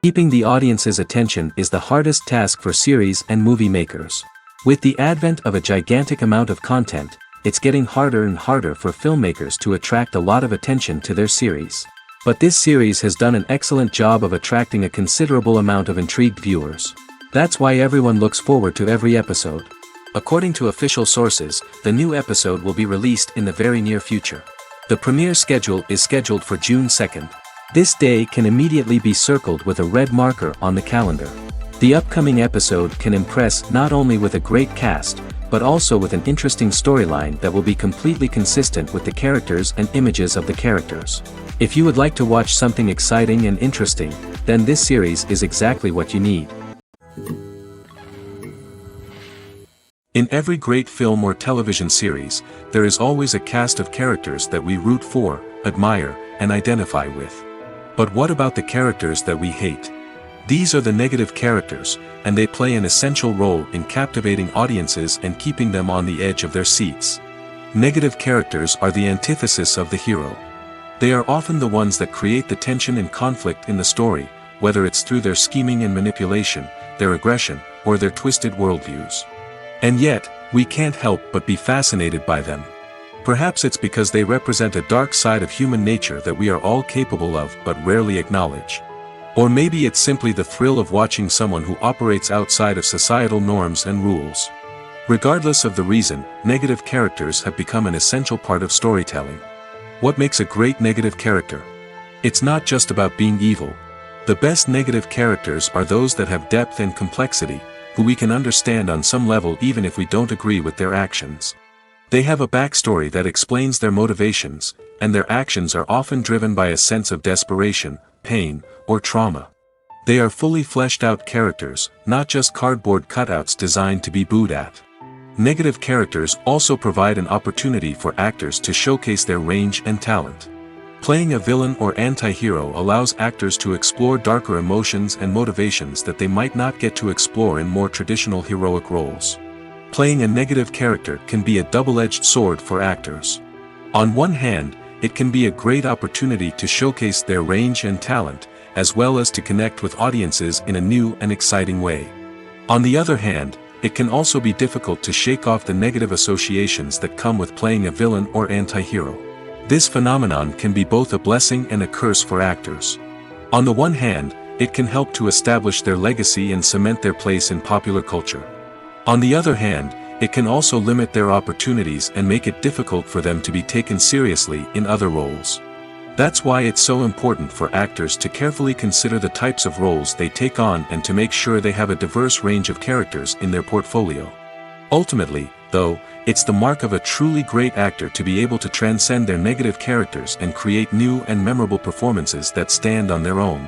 Keeping the audience's attention is the hardest task for series and movie makers. With the advent of a gigantic amount of content, it's getting harder and harder for filmmakers to attract a lot of attention to their series. But this series has done an excellent job of attracting a considerable amount of intrigued viewers. That's why everyone looks forward to every episode. According to official sources, the new episode will be released in the very near future. The premiere schedule is scheduled for June 2nd. This day can immediately be circled with a red marker on the calendar. The upcoming episode can impress not only with a great cast, but also with an interesting storyline that will be completely consistent with the characters and images of the characters. If you would like to watch something exciting and interesting, then this series is exactly what you need. In every great film or television series, there is always a cast of characters that we root for, admire, and identify with. But what about the characters that we hate? These are the negative characters, and they play an essential role in captivating audiences and keeping them on the edge of their seats. Negative characters are the antithesis of the hero. They are often the ones that create the tension and conflict in the story, whether it's through their scheming and manipulation, their aggression, or their twisted worldviews. And yet, we can't help but be fascinated by them. Perhaps it's because they represent a dark side of human nature that we are all capable of but rarely acknowledge. Or maybe it's simply the thrill of watching someone who operates outside of societal norms and rules. Regardless of the reason, negative characters have become an essential part of storytelling. What makes a great negative character? It's not just about being evil. The best negative characters are those that have depth and complexity, who we can understand on some level even if we don't agree with their actions. They have a backstory that explains their motivations, and their actions are often driven by a sense of desperation, pain, or trauma. They are fully fleshed out characters, not just cardboard cutouts designed to be booed at. Negative characters also provide an opportunity for actors to showcase their range and talent. Playing a villain or anti-hero allows actors to explore darker emotions and motivations that they might not get to explore in more traditional heroic roles. Playing a negative character can be a double-edged sword for actors. On one hand, it can be a great opportunity to showcase their range and talent, as well as to connect with audiences in a new and exciting way. On the other hand, it can also be difficult to shake off the negative associations that come with playing a villain or anti-hero. This phenomenon can be both a blessing and a curse for actors. On the one hand, it can help to establish their legacy and cement their place in popular culture. On the other hand, it can also limit their opportunities and make it difficult for them to be taken seriously in other roles. That's why it's so important for actors to carefully consider the types of roles they take on and to make sure they have a diverse range of characters in their portfolio. Ultimately, though, it's the mark of a truly great actor to be able to transcend their negative characters and create new and memorable performances that stand on their own.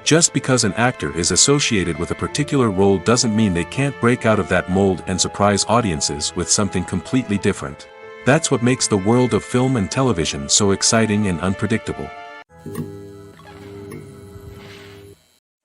Just because an actor is associated with a particular role doesn't mean they can't break out of that mold and surprise audiences with something completely different. That's what makes the world of film and television so exciting and unpredictable.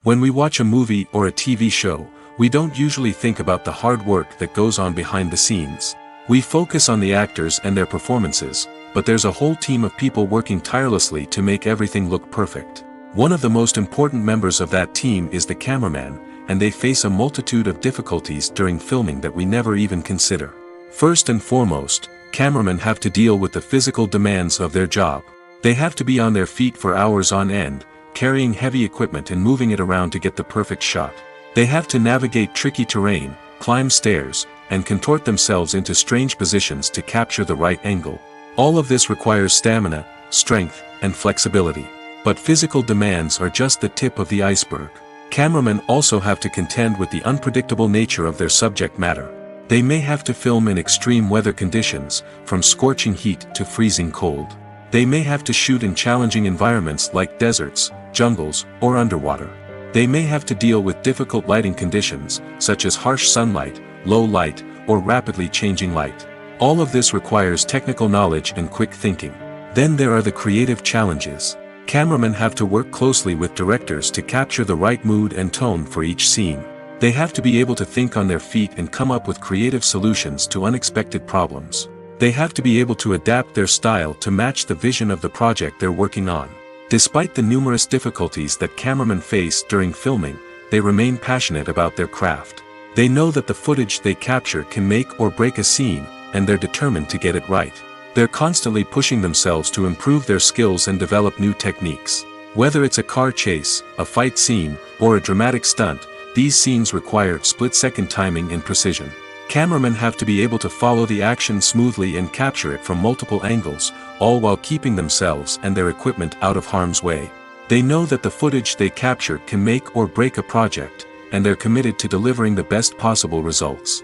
When we watch a movie or a TV show, we don't usually think about the hard work that goes on behind the scenes. We focus on the actors and their performances, but there's a whole team of people working tirelessly to make everything look perfect. One of the most important members of that team is the cameraman, and they face a multitude of difficulties during filming that we never even consider. First and foremost, cameramen have to deal with the physical demands of their job. They have to be on their feet for hours on end, carrying heavy equipment and moving it around to get the perfect shot. They have to navigate tricky terrain, climb stairs, and contort themselves into strange positions to capture the right angle. All of this requires stamina, strength, and flexibility. But physical demands are just the tip of the iceberg. Cameramen also have to contend with the unpredictable nature of their subject matter. They may have to film in extreme weather conditions, from scorching heat to freezing cold. They may have to shoot in challenging environments like deserts, jungles, or underwater. They may have to deal with difficult lighting conditions, such as harsh sunlight, low light, or rapidly changing light. All of this requires technical knowledge and quick thinking. Then there are the creative challenges. Cameramen have to work closely with directors to capture the right mood and tone for each scene. They have to be able to think on their feet and come up with creative solutions to unexpected problems. They have to be able to adapt their style to match the vision of the project they're working on. Despite the numerous difficulties that cameramen face during filming, they remain passionate about their craft. They know that the footage they capture can make or break a scene, and they're determined to get it right. They're constantly pushing themselves to improve their skills and develop new techniques. Whether it's a car chase, a fight scene, or a dramatic stunt, these scenes require split-second timing and precision. Cameramen have to be able to follow the action smoothly and capture it from multiple angles, all while keeping themselves and their equipment out of harm's way. They know that the footage they capture can make or break a project, and they're committed to delivering the best possible results.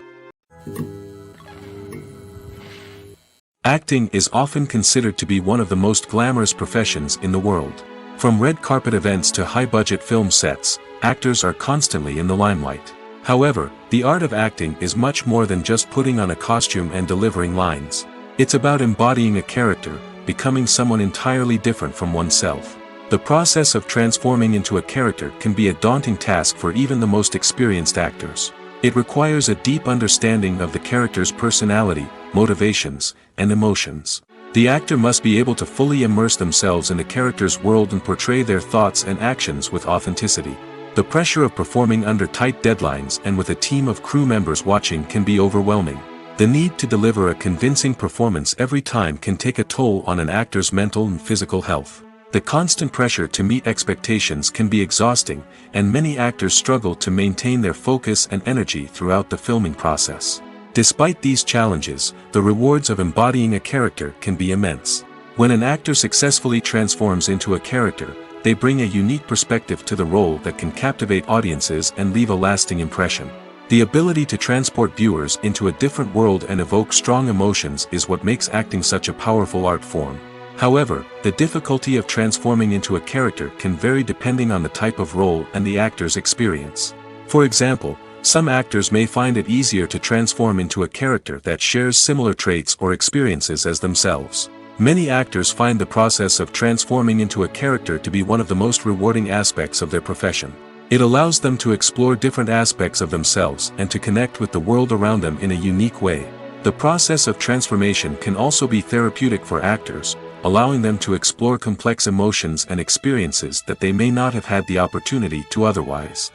Acting is often considered to be one of the most glamorous professions in the world. From red carpet events to high-budget film sets, actors are constantly in the limelight. However, the art of acting is much more than just putting on a costume and delivering lines. It's about embodying a character, becoming someone entirely different from oneself. The process of transforming into a character can be a daunting task for even the most experienced actors. It requires a deep understanding of the character's personality, motivations, and emotions. The actor must be able to fully immerse themselves in the character's world and portray their thoughts and actions with authenticity. The pressure of performing under tight deadlines and with a team of crew members watching can be overwhelming. The need to deliver a convincing performance every time can take a toll on an actor's mental and physical health. The constant pressure to meet expectations can be exhausting, and many actors struggle to maintain their focus and energy throughout the filming process. Despite these challenges, the rewards of embodying a character can be immense. When an actor successfully transforms into a character, they bring a unique perspective to the role that can captivate audiences and leave a lasting impression. The ability to transport viewers into a different world and evoke strong emotions is what makes acting such a powerful art form. However, the difficulty of transforming into a character can vary depending on the type of role and the actor's experience. For example, some actors may find it easier to transform into a character that shares similar traits or experiences as themselves. Many actors find the process of transforming into a character to be one of the most rewarding aspects of their profession. It allows them to explore different aspects of themselves and to connect with the world around them in a unique way. The process of transformation can also be therapeutic for actors, allowing them to explore complex emotions and experiences that they may not have had the opportunity to otherwise.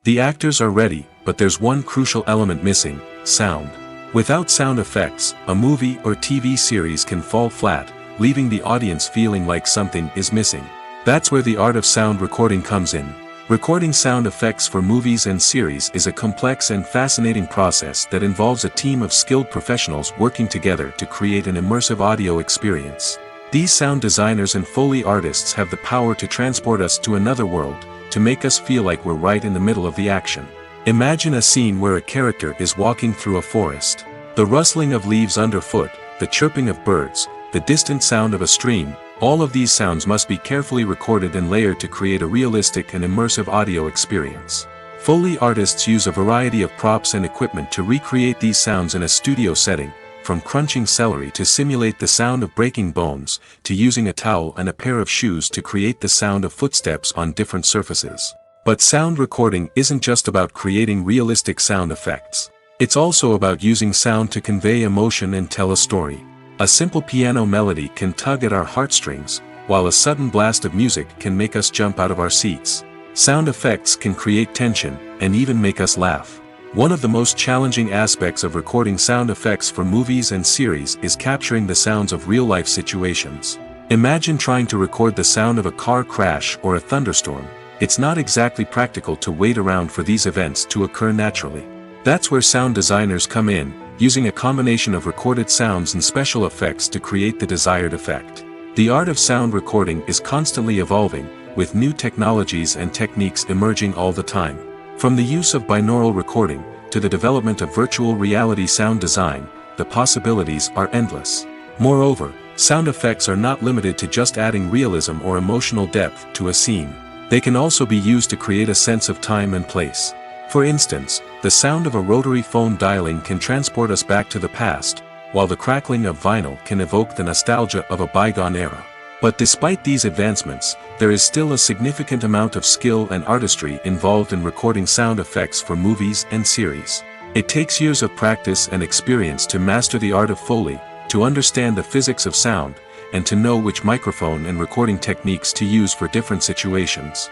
The actors are ready, but there's one crucial element missing: sound. Without sound effects, a movie or TV series can fall flat, leaving the audience feeling like something is missing. That's where the art of sound recording comes in. Recording sound effects for movies and series is a complex and fascinating process that involves a team of skilled professionals working together to create an immersive audio experience. These sound designers and Foley artists have the power to transport us to another world, to make us feel like we're right in the middle of the action. Imagine a scene where a character is walking through a forest. The rustling of leaves underfoot, the chirping of birds, the distant sound of a stream, all of these sounds must be carefully recorded and layered to create a realistic and immersive audio experience. Foley artists use a variety of props and equipment to recreate these sounds in a studio setting, from crunching celery to simulate the sound of breaking bones, to using a towel and a pair of shoes to create the sound of footsteps on different surfaces. But sound recording isn't just about creating realistic sound effects. It's also about using sound to convey emotion and tell a story. A simple piano melody can tug at our heartstrings, while a sudden blast of music can make us jump out of our seats. Sound effects can create tension, and even make us laugh. One of the most challenging aspects of recording sound effects for movies and series is capturing the sounds of real-life situations. Imagine trying to record the sound of a car crash or a thunderstorm. It's not exactly practical to wait around for these events to occur naturally. That's where sound designers come in, using a combination of recorded sounds and special effects to create the desired effect. The art of sound recording is constantly evolving, with new technologies and techniques emerging all the time. From the use of binaural recording, to the development of virtual reality sound design, the possibilities are endless. Moreover, sound effects are not limited to just adding realism or emotional depth to a scene. They can also be used to create a sense of time and place. For instance, the sound of a rotary phone dialing can transport us back to the past, while the crackling of vinyl can evoke the nostalgia of a bygone era. But despite these advancements, there is still a significant amount of skill and artistry involved in recording sound effects for movies and series. It takes years of practice and experience to master the art of Foley, to understand the physics of sound, and to know which microphone and recording techniques to use for different situations.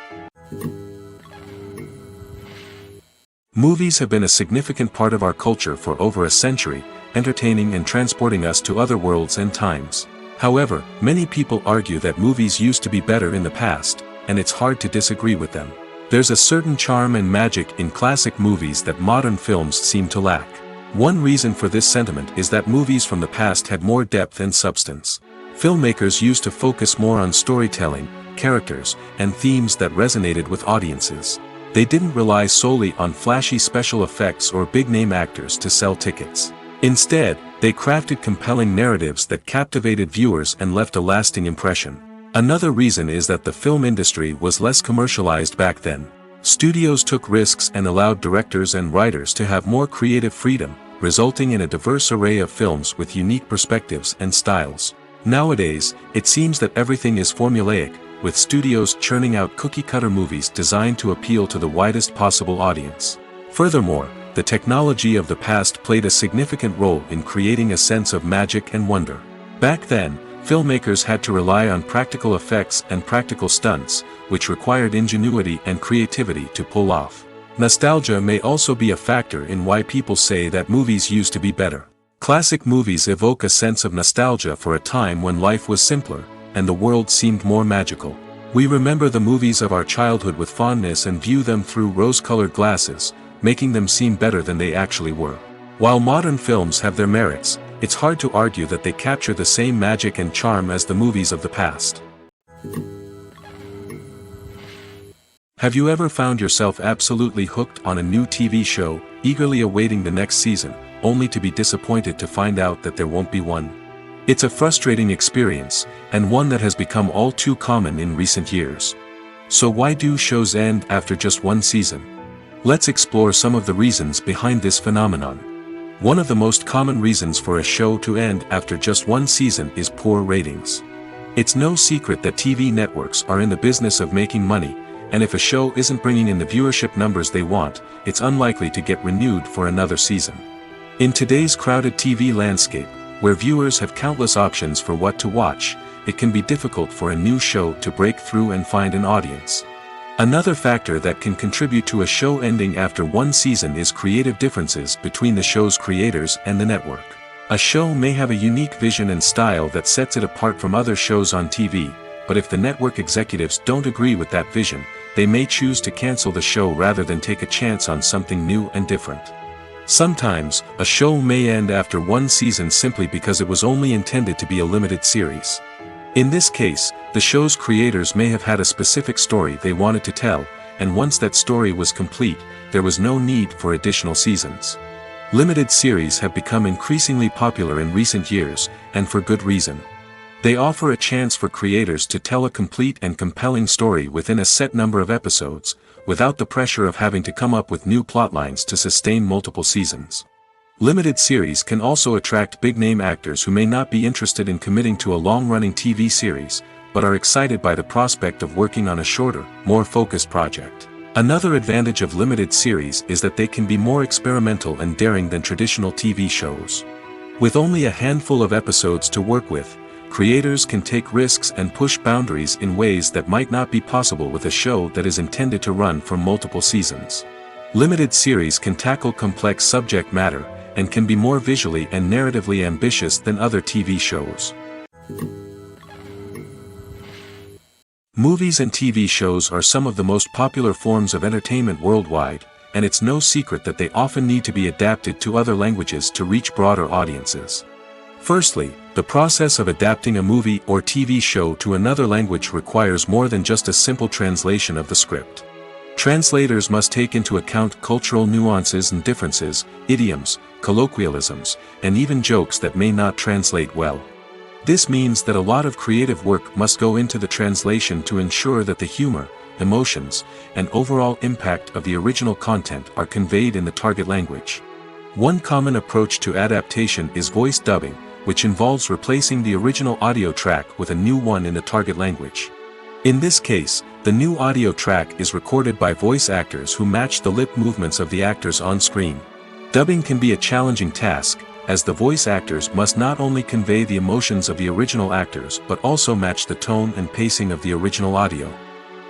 Movies have been a significant part of our culture for over a century, entertaining and transporting us to other worlds and times. However, many people argue that movies used to be better in the past, and it's hard to disagree with them. There's a certain charm and magic in classic movies that modern films seem to lack. One reason for this sentiment is that movies from the past had more depth and substance. Filmmakers used to focus more on storytelling, characters, and themes that resonated with audiences. They didn't rely solely on flashy special effects or big-name actors to sell tickets. Instead, they crafted compelling narratives that captivated viewers and left a lasting impression. Another reason is that the film industry was less commercialized back then. Studios took risks and allowed directors and writers to have more creative freedom, resulting in a diverse array of films with unique perspectives and styles. Nowadays, it seems that everything is formulaic, with studios churning out cookie-cutter movies designed to appeal to the widest possible audience. Furthermore, the technology of the past played a significant role in creating a sense of magic and wonder. Back then, filmmakers had to rely on practical effects and practical stunts, which required ingenuity and creativity to pull off. Nostalgia may also be a factor in why people say that movies used to be better. Classic movies evoke a sense of nostalgia for a time when life was simpler, and the world seemed more magical. We remember the movies of our childhood with fondness and view them through rose-colored glasses, making them seem better than they actually were. While modern films have their merits, it's hard to argue that they capture the same magic and charm as the movies of the past. Have you ever found yourself absolutely hooked on a new TV show, eagerly awaiting the next season, only to be disappointed to find out that there won't be one? It's a frustrating experience, and one that has become all too common in recent years. So why do shows end after just one season? Let's explore some of the reasons behind this phenomenon. One of the most common reasons for a show to end after just one season is poor ratings. It's no secret that TV networks are in the business of making money, and if a show isn't bringing in the viewership numbers they want, it's unlikely to get renewed for another season. In today's crowded TV landscape, where viewers have countless options for what to watch, it can be difficult for a new show to break through and find an audience. Another factor that can contribute to a show ending after one season is creative differences between the show's creators and the network. A show may have a unique vision and style that sets it apart from other shows on TV, but if the network executives don't agree with that vision, they may choose to cancel the show rather than take a chance on something new and different. Sometimes, a show may end after one season simply because it was only intended to be a limited series. In this case, the show's creators may have had a specific story they wanted to tell, and once that story was complete, there was no need for additional seasons. Limited series have become increasingly popular in recent years, and for good reason. They offer a chance for creators to tell a complete and compelling story within a set number of episodes, without the pressure of having to come up with new plotlines to sustain multiple seasons. Limited series can also attract big-name actors who may not be interested in committing to a long-running TV series, but are excited by the prospect of working on a shorter, more focused project. Another advantage of limited series is that they can be more experimental and daring than traditional TV shows. With only a handful of episodes to work with, creators can take risks and push boundaries in ways that might not be possible with a show that is intended to run for multiple seasons. Limited series can tackle complex subject matter, and can be more visually and narratively ambitious than other TV shows. Movies and TV shows are some of the most popular forms of entertainment worldwide, and it's no secret that they often need to be adapted to other languages to reach broader audiences. Firstly, the process of adapting a movie or TV show to another language requires more than just a simple translation of the script. Translators must take into account cultural nuances and differences, idioms, colloquialisms, and even jokes that may not translate well. This means that a lot of creative work must go into the translation to ensure that the humor, emotions, and overall impact of the original content are conveyed in the target language. One common approach to adaptation is voice dubbing, which involves replacing the original audio track with a new one in the target language. In this case, the new audio track is recorded by voice actors who match the lip movements of the actors on screen. Dubbing can be a challenging task, as the voice actors must not only convey the emotions of the original actors but also match the tone and pacing of the original audio.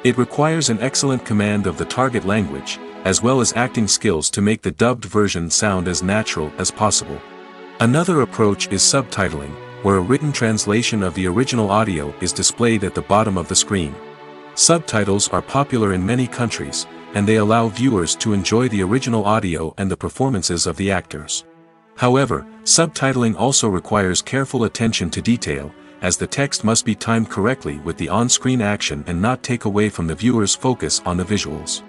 It requires an excellent command of the target language, as well as acting skills to make the dubbed version sound as natural as possible. Another approach is subtitling, where a written translation of the original audio is displayed at the bottom of the screen. Subtitles are popular in many countries, and they allow viewers to enjoy the original audio and the performances of the actors. However, subtitling also requires careful attention to detail, as the text must be timed correctly with the on-screen action and not take away from the viewer's focus on the visuals.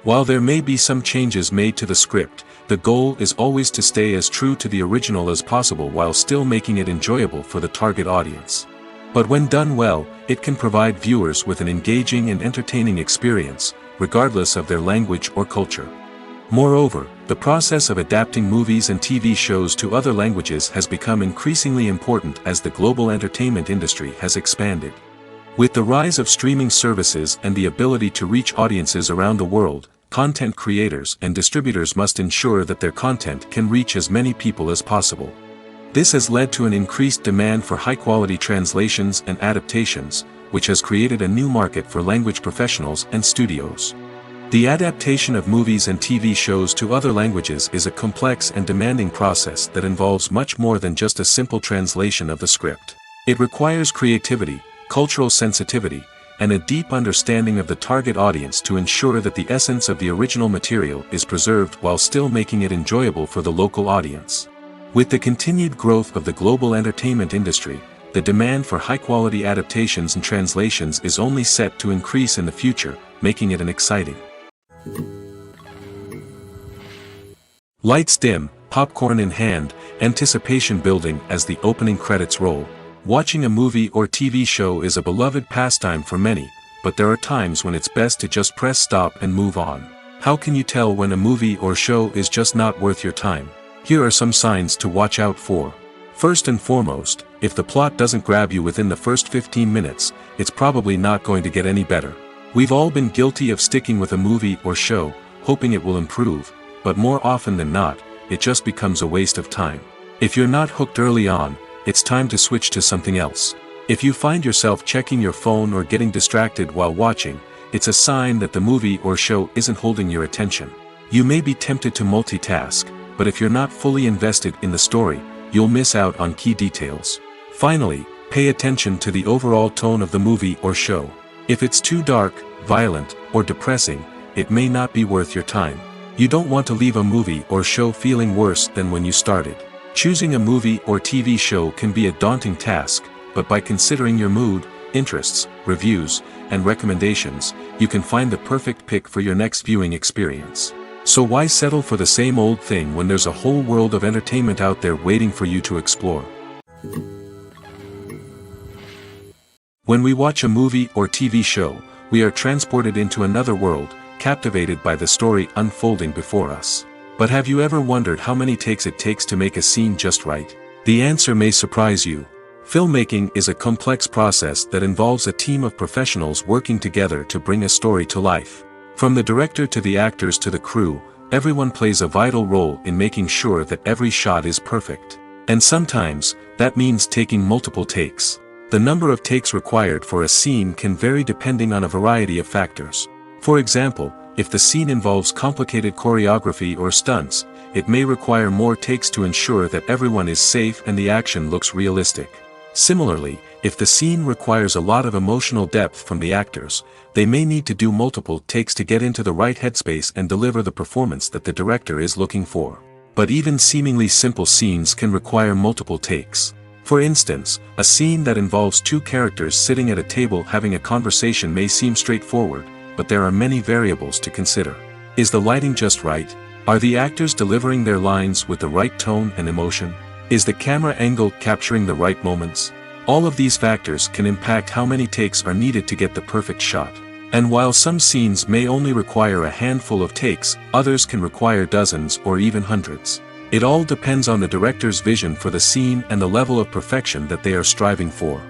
While there may be some changes made to the script, the goal is always to stay as true to the original as possible while still making it enjoyable for the target audience. But when done well, it can provide viewers with an engaging and entertaining experience, regardless of their language or culture. Moreover, the process of adapting movies and TV shows to other languages has become increasingly important as the global entertainment industry has expanded. With the rise of streaming services and the ability to reach audiences around the world, content creators and distributors must ensure that their content can reach as many people as possible. This has led to an increased demand for high-quality translations and adaptations, which has created a new market for language professionals and studios. The adaptation of movies and TV shows to other languages is a complex and demanding process that involves much more than just a simple translation of the script. It requires creativity, cultural sensitivity, and a deep understanding of the target audience to ensure that the essence of the original material is preserved while still making it enjoyable for the local audience. With the continued growth of the global entertainment industry, the demand for high-quality adaptations and translations is only set to increase in the future, making it an exciting. Lights dim, popcorn in hand, anticipation building as the opening credits roll. Watching a movie or TV show is a beloved pastime for many, but there are times when it's best to just press stop and move on. How can you tell when a movie or show is just not worth your time? Here are some signs to watch out for. First and foremost, if the plot doesn't grab you within the first 15 minutes, it's probably not going to get any better. We've all been guilty of sticking with a movie or show, hoping it will improve, but more often than not, it just becomes a waste of time. If you're not hooked early on, it's time to switch to something else. If you find yourself checking your phone or getting distracted while watching, it's a sign that the movie or show isn't holding your attention. You may be tempted to multitask, but if you're not fully invested in the story, you'll miss out on key details. Finally, pay attention to the overall tone of the movie or show. If it's too dark, violent, or depressing, it may not be worth your time. You don't want to leave a movie or show feeling worse than when you started. Choosing a movie or TV show can be a daunting task, but by considering your mood, interests, reviews, and recommendations, you can find the perfect pick for your next viewing experience. So why settle for the same old thing when there's a whole world of entertainment out there waiting for you to explore? When we watch a movie or TV show, we are transported into another world, captivated by the story unfolding before us. But have you ever wondered how many takes it takes to make a scene just right? The answer may surprise you. Filmmaking is a complex process that involves a team of professionals working together to bring a story to life. From the director to the actors to the crew, everyone plays a vital role in making sure that every shot is perfect. And sometimes, that means taking multiple takes. The number of takes required for a scene can vary depending on a variety of factors. For example, if the scene involves complicated choreography or stunts, it may require more takes to ensure that everyone is safe and the action looks realistic. Similarly, if the scene requires a lot of emotional depth from the actors, they may need to do multiple takes to get into the right headspace and deliver the performance that the director is looking for. But even seemingly simple scenes can require multiple takes. For instance, a scene that involves two characters sitting at a table having a conversation may seem straightforward, but there are many variables to consider. Is the lighting just right? Are the actors delivering their lines with the right tone and emotion? Is the camera angle capturing the right moments? All of these factors can impact how many takes are needed to get the perfect shot. And while some scenes may only require a handful of takes, others can require dozens or even hundreds. It all depends on the director's vision for the scene and the level of perfection that they are striving for.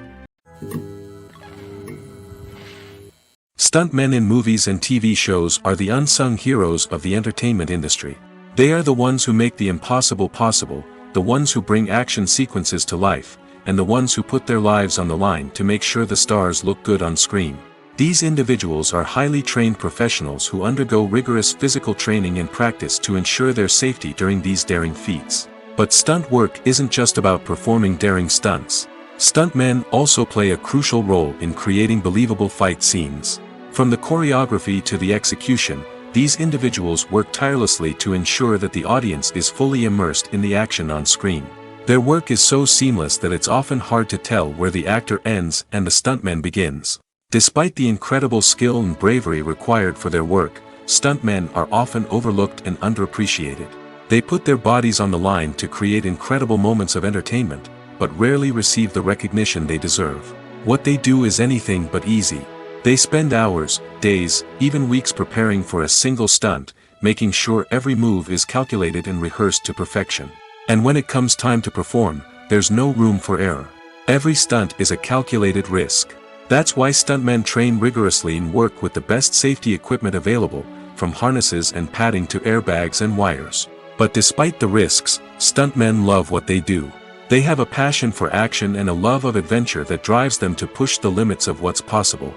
Stuntmen in movies and TV shows are the unsung heroes of the entertainment industry. They are the ones who make the impossible possible, the ones who bring action sequences to life, and the ones who put their lives on the line to make sure the stars look good on screen. These individuals are highly trained professionals who undergo rigorous physical training and practice to ensure their safety during these daring feats. But stunt work isn't just about performing daring stunts. Stuntmen also play a crucial role in creating believable fight scenes. From the choreography to the execution, these individuals work tirelessly to ensure that the audience is fully immersed in the action on screen. Their work is so seamless that it's often hard to tell where the actor ends and the stuntman begins. Despite the incredible skill and bravery required for their work, stuntmen are often overlooked and underappreciated. They put their bodies on the line to create incredible moments of entertainment, but rarely receive the recognition they deserve. What they do is anything but easy. They spend hours, days, even weeks preparing for a single stunt, making sure every move is calculated and rehearsed to perfection. And when it comes time to perform, there's no room for error. Every stunt is a calculated risk. That's why stuntmen train rigorously and work with the best safety equipment available, from harnesses and padding to airbags and wires. But despite the risks, stuntmen love what they do. They have a passion for action and a love of adventure that drives them to push the limits of what's possible.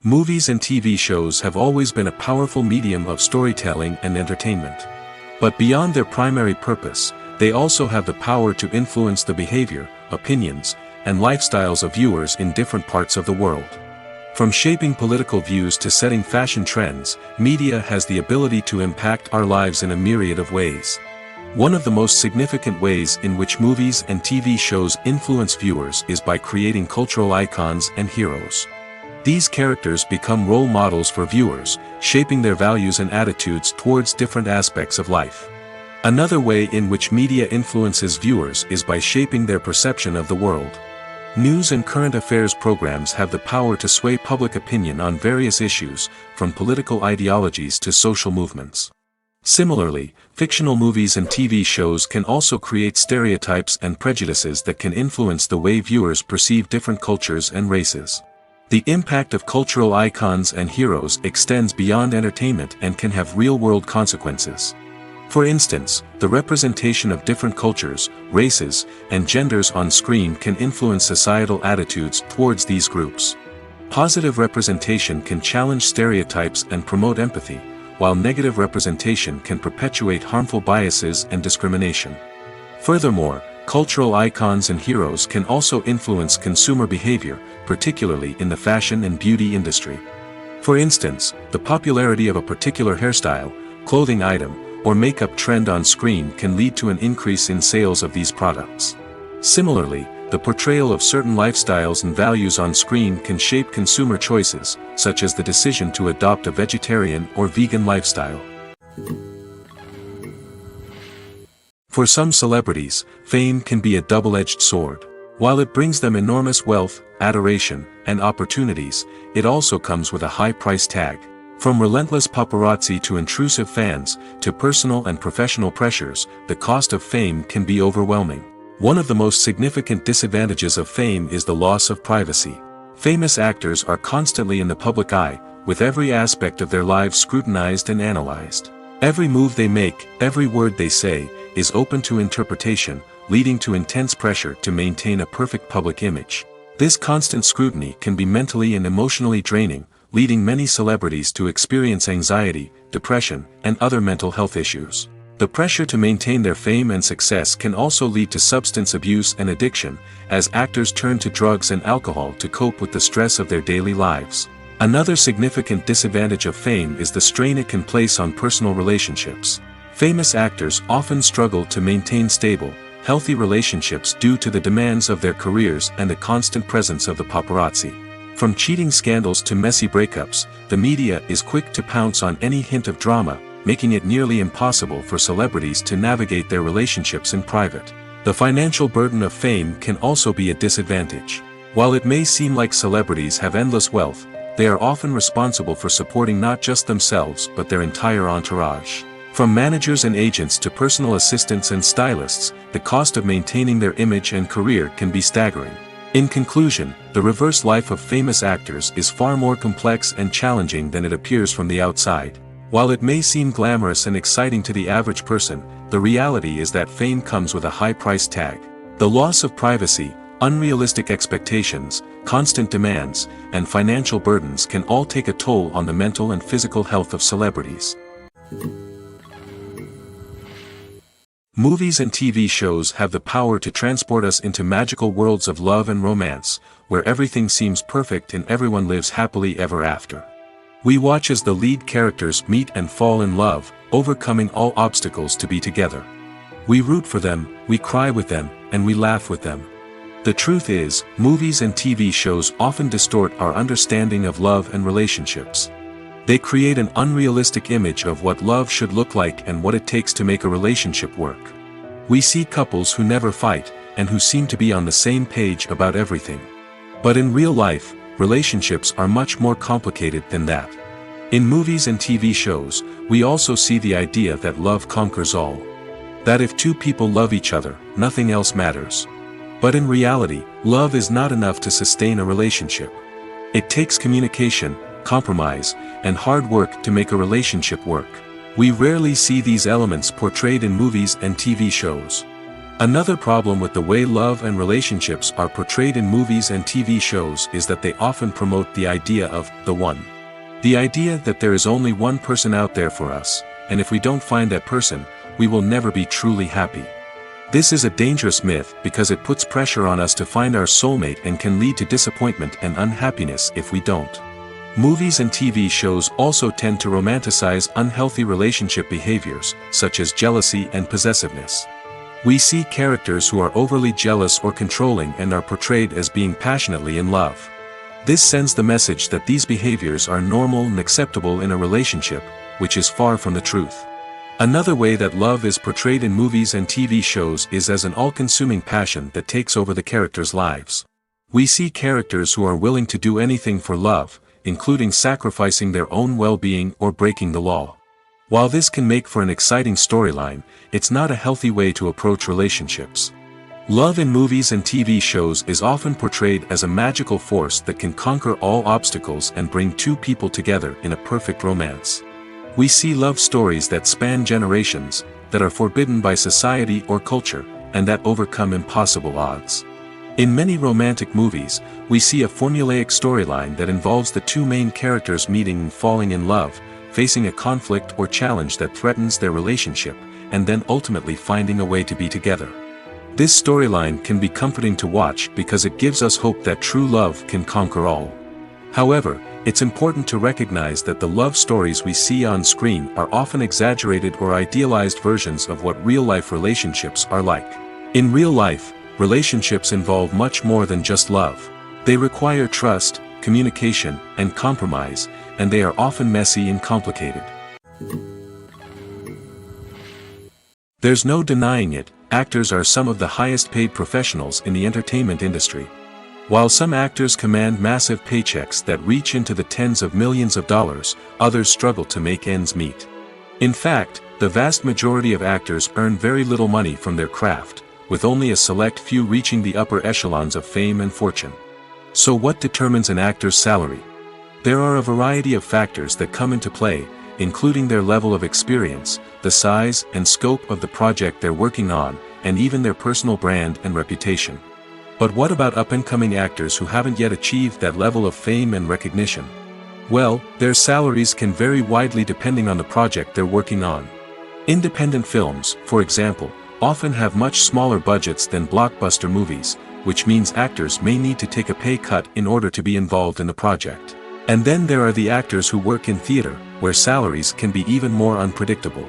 Movies and TV shows have always been a powerful medium of storytelling and entertainment. But beyond their primary purpose, they also have the power to influence the behavior, opinions, and lifestyles of viewers in different parts of the world. From shaping political views to setting fashion trends, media has the ability to impact our lives in a myriad of ways. One of the most significant ways in which movies and TV shows influence viewers is by creating cultural icons and heroes. These characters become role models for viewers, shaping their values and attitudes towards different aspects of life. Another way in which media influences viewers is by shaping their perception of the world. News and current affairs programs have the power to sway public opinion on various issues, from political ideologies to social movements. Similarly, fictional movies and TV shows can also create stereotypes and prejudices that can influence the way viewers perceive different cultures and races. The impact of cultural icons and heroes extends beyond entertainment and can have real-world consequences. For instance, the representation of different cultures, races, and genders on screen can influence societal attitudes towards these groups. Positive representation can challenge stereotypes and promote empathy, while negative representation can perpetuate harmful biases and discrimination. Furthermore, cultural icons and heroes can also influence consumer behavior, particularly in the fashion and beauty industry. For instance, the popularity of a particular hairstyle, clothing item, or makeup trend on screen can lead to an increase in sales of these products. Similarly, the portrayal of certain lifestyles and values on screen can shape consumer choices, such as the decision to adopt a vegetarian or vegan lifestyle. For some celebrities, fame can be a double-edged sword. While it brings them enormous wealth, adoration, and opportunities, it also comes with a high price tag. From relentless paparazzi to intrusive fans, to personal and professional pressures, the cost of fame can be overwhelming. One of the most significant disadvantages of fame is the loss of privacy. Famous actors are constantly in the public eye, with every aspect of their lives scrutinized and analyzed. Every move they make, every word they say, is open to interpretation, leading to intense pressure to maintain a perfect public image. This constant scrutiny can be mentally and emotionally draining, leading many celebrities to experience anxiety, depression, and other mental health issues. The pressure to maintain their fame and success can also lead to substance abuse and addiction, as actors turn to drugs and alcohol to cope with the stress of their daily lives. Another significant disadvantage of fame is the strain it can place on personal relationships. Famous actors often struggle to maintain stable, healthy relationships due to the demands of their careers and the constant presence of the paparazzi. From cheating scandals to messy breakups, the media is quick to pounce on any hint of drama, making it nearly impossible for celebrities to navigate their relationships in private. The financial burden of fame can also be a disadvantage. While it may seem like celebrities have endless wealth, they are often responsible for supporting not just themselves but their entire entourage. From managers and agents to personal assistants and stylists, the cost of maintaining their image and career can be staggering. In conclusion, the reverse life of famous actors is far more complex and challenging than it appears from the outside. While it may seem glamorous and exciting to the average person, the reality is that fame comes with a high price tag. The loss of privacy, unrealistic expectations, constant demands, and financial burdens can all take a toll on the mental and physical health of celebrities. Movies and TV shows have the power to transport us into magical worlds of love and romance, where everything seems perfect and everyone lives happily ever after. We watch as the lead characters meet and fall in love, overcoming all obstacles to be together. We root for them, we cry with them, and we laugh with them. The truth is, movies and TV shows often distort our understanding of love and relationships. They create an unrealistic image of what love should look like and what it takes to make a relationship work. We see couples who never fight, and who seem to be on the same page about everything. But in real life, relationships are much more complicated than that. In movies and TV shows, we also see the idea that love conquers all. That if two people love each other, nothing else matters. But in reality, love is not enough to sustain a relationship. It takes communication, compromise, and hard work to make a relationship work. We rarely see these elements portrayed in movies and TV shows. Another problem with the way love and relationships are portrayed in movies and TV shows is that they often promote the idea of the one. The idea that there is only one person out there for us, and if we don't find that person, we will never be truly happy. This is a dangerous myth because it puts pressure on us to find our soulmate and can lead to disappointment and unhappiness if we don't. Movies and TV shows also tend to romanticize unhealthy relationship behaviors, such as jealousy and possessiveness. We see characters who are overly jealous or controlling and are portrayed as being passionately in love. This sends the message that these behaviors are normal and acceptable in a relationship, which is far from the truth. Another way that love is portrayed in movies and TV shows is as an all-consuming passion that takes over the characters' lives. We see characters who are willing to do anything for love, including sacrificing their own well-being or breaking the law. While this can make for an exciting storyline, it's not a healthy way to approach relationships. Love in movies and TV shows is often portrayed as a magical force that can conquer all obstacles and bring two people together in a perfect romance. We see love stories that span generations, that are forbidden by society or culture, and that overcome impossible odds. In many romantic movies, we see a formulaic storyline that involves the two main characters meeting and falling in love, facing a conflict or challenge that threatens their relationship, and then ultimately finding a way to be together. This storyline can be comforting to watch because it gives us hope that true love can conquer all. However, it's important to recognize that the love stories we see on screen are often exaggerated or idealized versions of what real-life relationships are like. In real life, relationships involve much more than just love. They require trust, communication, and compromise, and they are often messy and complicated. There's no denying it, actors are some of the highest paid professionals in the entertainment industry. While some actors command massive paychecks that reach into the tens of millions of dollars, others struggle to make ends meet. In fact, the vast majority of actors earn very little money from their craft, with only a select few reaching the upper echelons of fame and fortune. So what determines an actor's salary? There are a variety of factors that come into play, including their level of experience, the size and scope of the project they're working on, and even their personal brand and reputation. But what about up-and-coming actors who haven't yet achieved that level of fame and recognition? Well, their salaries can vary widely depending on the project they're working on. Independent films, for example, often have much smaller budgets than blockbuster movies, which means actors may need to take a pay cut in order to be involved in the project. And then there are the actors who work in theater, where salaries can be even more unpredictable.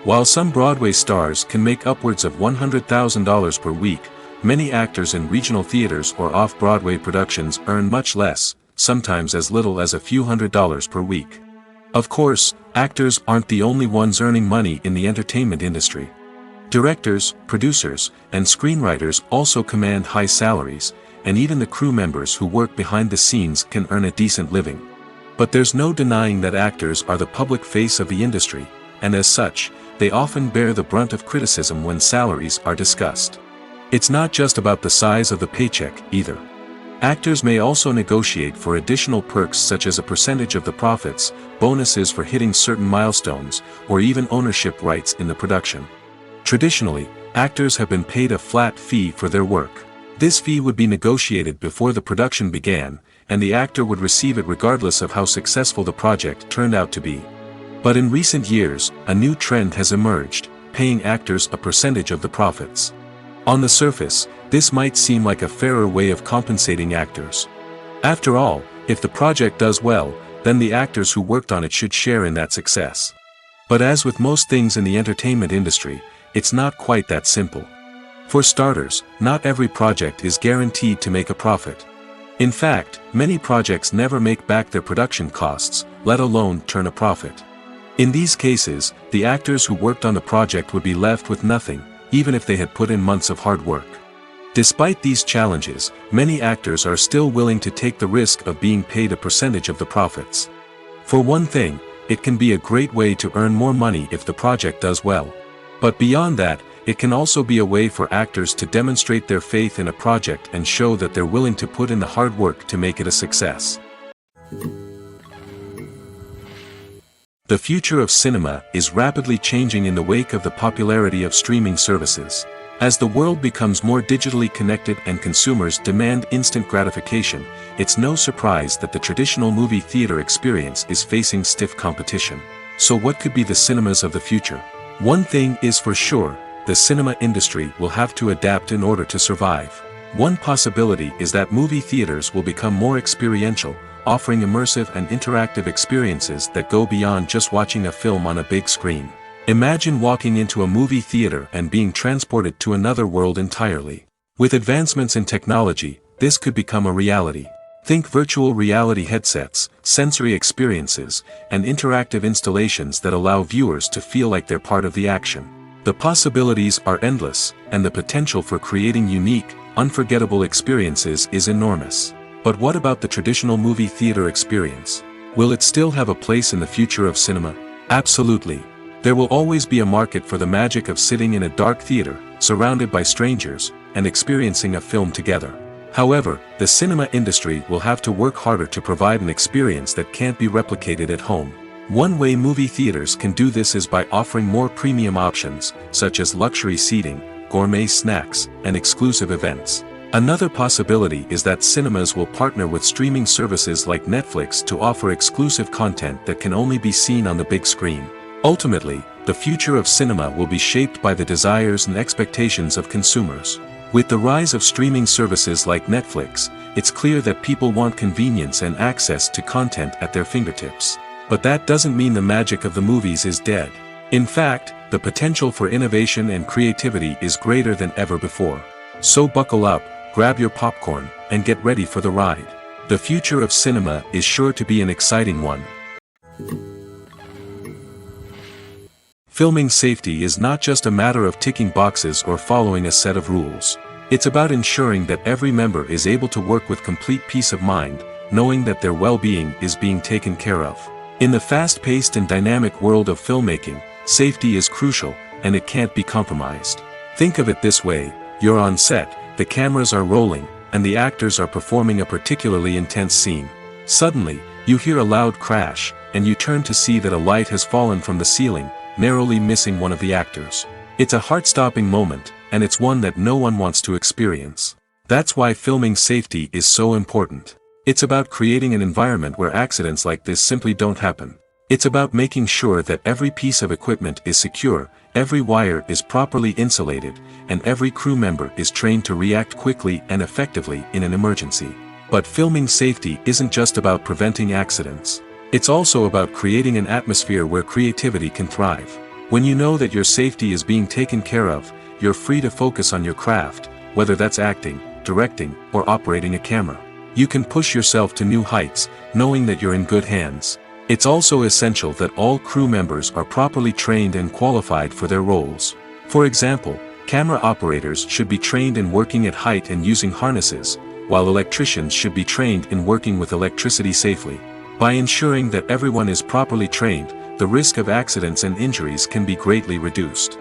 While some Broadway stars can make upwards of $100,000 per week, many actors in regional theaters or off-Broadway productions earn much less, sometimes as little as a few $100s per week. Of course, actors aren't the only ones earning money in the entertainment industry. Directors, producers, and screenwriters also command high salaries, and even the crew members who work behind the scenes can earn a decent living. But there's no denying that actors are the public face of the industry, and as such, they often bear the brunt of criticism when salaries are discussed. It's not just about the size of the paycheck, either. Actors may also negotiate for additional perks such as a percentage of the profits, bonuses for hitting certain milestones, or even ownership rights in the production. Traditionally, actors have been paid a flat fee for their work. This fee would be negotiated before the production began, and the actor would receive it regardless of how successful the project turned out to be. But in recent years, a new trend has emerged, paying actors a percentage of the profits. On the surface, this might seem like a fairer way of compensating actors. After all, if the project does well, then the actors who worked on it should share in that success. But as with most things in the entertainment industry, it's not quite that simple. For starters, not every project is guaranteed to make a profit. In fact, many projects never make back their production costs, let alone turn a profit. In these cases, the actors who worked on the project would be left with nothing, even if they had put in months of hard work. Despite these challenges, many actors are still willing to take the risk of being paid a percentage of the profits. For one thing, it can be a great way to earn more money if the project does well. But beyond that, it can also be a way for actors to demonstrate their faith in a project and show that they're willing to put in the hard work to make it a success. The future of cinema is rapidly changing in the wake of the popularity of streaming services. As the world becomes more digitally connected and consumers demand instant gratification, it's no surprise that the traditional movie theater experience is facing stiff competition. So what could be the cinemas of the future? One thing is for sure, the cinema industry will have to adapt in order to survive. One possibility is that movie theaters will become more experiential, offering immersive and interactive experiences that go beyond just watching a film on a big screen. Imagine walking into a movie theater and being transported to another world entirely. With advancements in technology, this could become a reality. Think virtual reality headsets, sensory experiences, and interactive installations that allow viewers to feel like they're part of the action. The possibilities are endless, and the potential for creating unique, unforgettable experiences is enormous. But what about the traditional movie theater experience? Will it still have a place in the future of cinema? Absolutely. There will always be a market for the magic of sitting in a dark theater, surrounded by strangers, and experiencing a film together. However, the cinema industry will have to work harder to provide an experience that can't be replicated at home. One way movie theaters can do this is by offering more premium options, such as luxury seating, gourmet snacks, and exclusive events. Another possibility is that cinemas will partner with streaming services like Netflix to offer exclusive content that can only be seen on the big screen. Ultimately, the future of cinema will be shaped by the desires and expectations of consumers. With the rise of streaming services like Netflix, it's clear that people want convenience and access to content at their fingertips. But that doesn't mean the magic of the movies is dead. In fact, the potential for innovation and creativity is greater than ever before. So buckle up, grab your popcorn, and get ready for the ride. The future of cinema is sure to be an exciting one. Filming safety is not just a matter of ticking boxes or following a set of rules. It's about ensuring that every member is able to work with complete peace of mind, knowing that their well-being is being taken care of. In the fast-paced and dynamic world of filmmaking, safety is crucial, and it can't be compromised. Think of it this way, you're on set, the cameras are rolling, and the actors are performing a particularly intense scene. Suddenly, you hear a loud crash, and you turn to see that a light has fallen from the ceiling, narrowly missing one of the actors. It's a heart-stopping moment, and it's one that no one wants to experience. That's why filming safety is so important. It's about creating an environment where accidents like this simply don't happen. It's about making sure that every piece of equipment is secure, every wire is properly insulated, and every crew member is trained to react quickly and effectively in an emergency. But filming safety isn't just about preventing accidents. It's also about creating an atmosphere where creativity can thrive. When you know that your safety is being taken care of, you're free to focus on your craft, whether that's acting, directing, or operating a camera. You can push yourself to new heights, knowing that you're in good hands. It's also essential that all crew members are properly trained and qualified for their roles. For example, camera operators should be trained in working at height and using harnesses, while electricians should be trained in working with electricity safely. By ensuring that everyone is properly trained, the risk of accidents and injuries can be greatly reduced.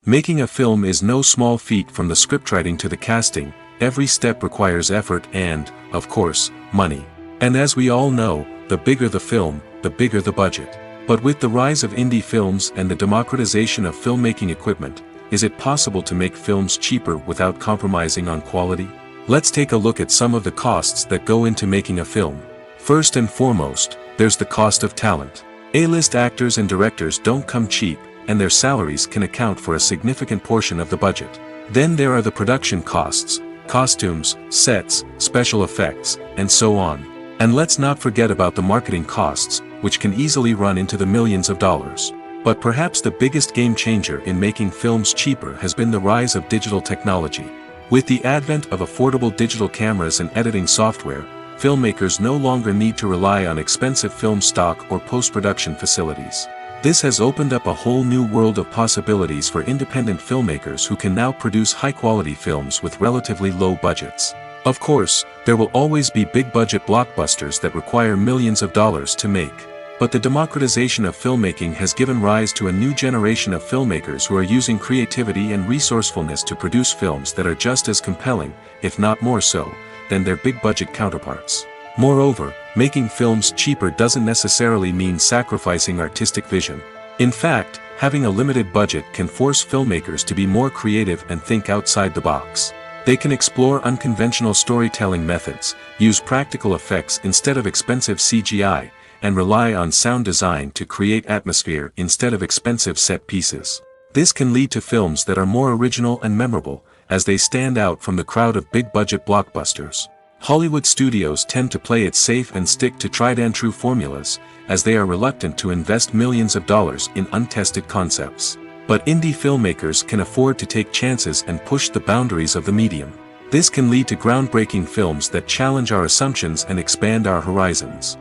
Making a film is no small feat. From the scriptwriting to the casting, every step requires effort and, of course, money. And as we all know, the bigger the film, the bigger the budget. But with the rise of indie films and the democratization of filmmaking equipment, is it possible to make films cheaper without compromising on quality? Let's take a look at some of the costs that go into making a film. First and foremost, there's the cost of talent. A-list actors and directors don't come cheap, and their salaries can account for a significant portion of the budget. Then there are the production costs, costumes, sets, special effects, and so on. And let's not forget about the marketing costs, which can easily run into the millions of dollars. But perhaps the biggest game changer in making films cheaper has been the rise of digital technology. With the advent of affordable digital cameras and editing software, filmmakers no longer need to rely on expensive film stock or post-production facilities. This has opened up a whole new world of possibilities for independent filmmakers who can now produce high-quality films with relatively low budgets. Of course, there will always be big-budget blockbusters that require millions of dollars to make. But the democratization of filmmaking has given rise to a new generation of filmmakers who are using creativity and resourcefulness to produce films that are just as compelling, if not more so, than their big-budget counterparts. Moreover, making films cheaper doesn't necessarily mean sacrificing artistic vision. In fact, having a limited budget can force filmmakers to be more creative and think outside the box. They can explore unconventional storytelling methods, use practical effects instead of expensive CGI, and rely on sound design to create atmosphere instead of expensive set pieces. This can lead to films that are more original and memorable, as they stand out from the crowd of big-budget blockbusters. Hollywood studios tend to play it safe and stick to tried-and-true formulas, as they are reluctant to invest millions of dollars in untested concepts. But indie filmmakers can afford to take chances and push the boundaries of the medium. This can lead to groundbreaking films that challenge our assumptions and expand our horizons.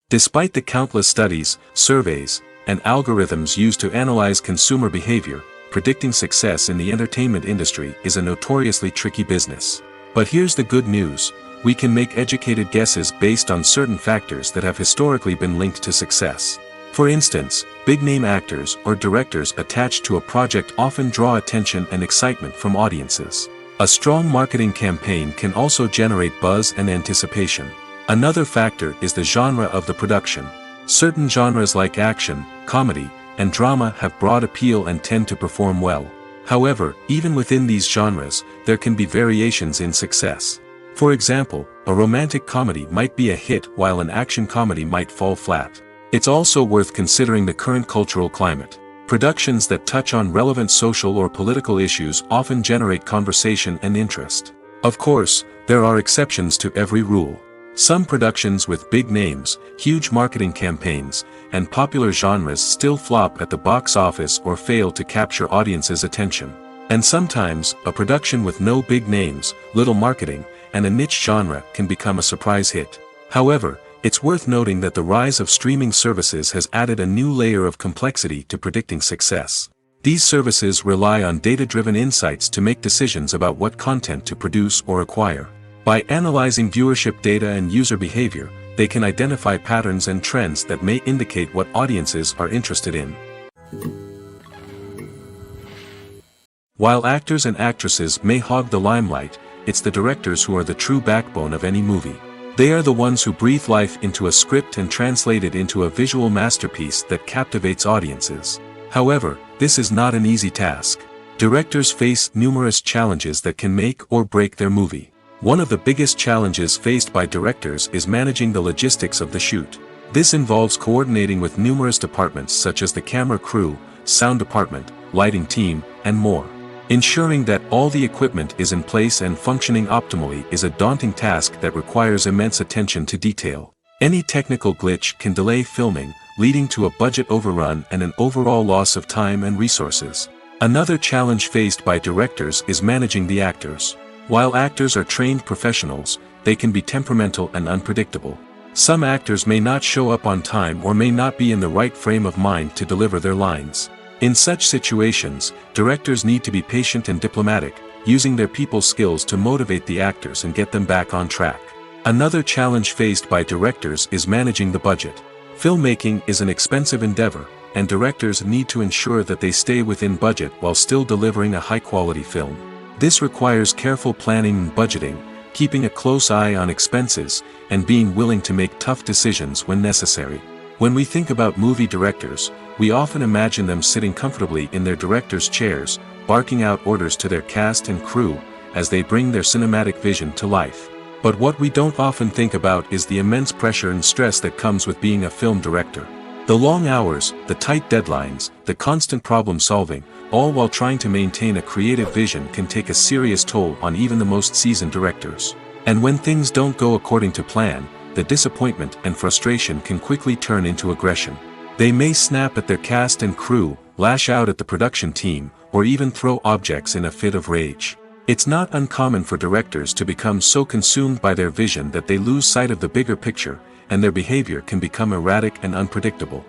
Despite the countless studies, surveys, and algorithms used to analyze consumer behavior, predicting success in the entertainment industry is a notoriously tricky business. But here's the good news: we can make educated guesses based on certain factors that have historically been linked to success. For instance, big-name actors or directors attached to a project often draw attention and excitement from audiences. A strong marketing campaign can also generate buzz and anticipation. Another factor is the genre of the production. Certain genres like action, comedy, and drama have broad appeal and tend to perform well. However, even within these genres, there can be variations in success. For example, a romantic comedy might be a hit while an action comedy might fall flat. It's also worth considering the current cultural climate. Productions that touch on relevant social or political issues often generate conversation and interest. Of course, there are exceptions to every rule. Some productions with big names, huge marketing campaigns, and popular genres still flop at the box office or fail to capture audiences' attention. And sometimes, a production with no big names, little marketing, and a niche genre can become a surprise hit. However, it's worth noting that the rise of streaming services has added a new layer of complexity to predicting success. These services rely on data-driven insights to make decisions about what content to produce or acquire. By analyzing viewership data and user behavior, they can identify patterns and trends that may indicate what audiences are interested in. While actors and actresses may hog the limelight, it's the directors who are the true backbone of any movie. They are the ones who breathe life into a script and translate it into a visual masterpiece that captivates audiences. However, this is not an easy task. Directors face numerous challenges that can make or break their movie. One of the biggest challenges faced by directors is managing the logistics of the shoot. This involves coordinating with numerous departments such as the camera crew, sound department, lighting team, and more. Ensuring that all the equipment is in place and functioning optimally is a daunting task that requires immense attention to detail. Any technical glitch can delay filming, leading to a budget overrun and an overall loss of time and resources. Another challenge faced by directors is managing the actors. While actors are trained professionals, they can be temperamental and unpredictable. Some actors may not show up on time or may not be in the right frame of mind to deliver their lines. In such situations, directors need to be patient and diplomatic, using their people skills to motivate the actors and get them back on track. Another challenge faced by directors is managing the budget. Filmmaking is an expensive endeavor, and directors need to ensure that they stay within budget while still delivering a high-quality film. This requires careful planning and budgeting, keeping a close eye on expenses, and being willing to make tough decisions when necessary. When we think about movie directors, we often imagine them sitting comfortably in their director's chairs, barking out orders to their cast and crew, as they bring their cinematic vision to life. But what we don't often think about is the immense pressure and stress that comes with being a film director. The long hours, the tight deadlines, the constant problem solving, all while trying to maintain a creative vision can take a serious toll on even the most seasoned directors. And when things don't go according to plan, the disappointment and frustration can quickly turn into aggression. They may snap at their cast and crew, lash out at the production team, or even throw objects in a fit of rage. It's not uncommon for directors to become so consumed by their vision that they lose sight of the bigger picture, and their behavior can become erratic and unpredictable.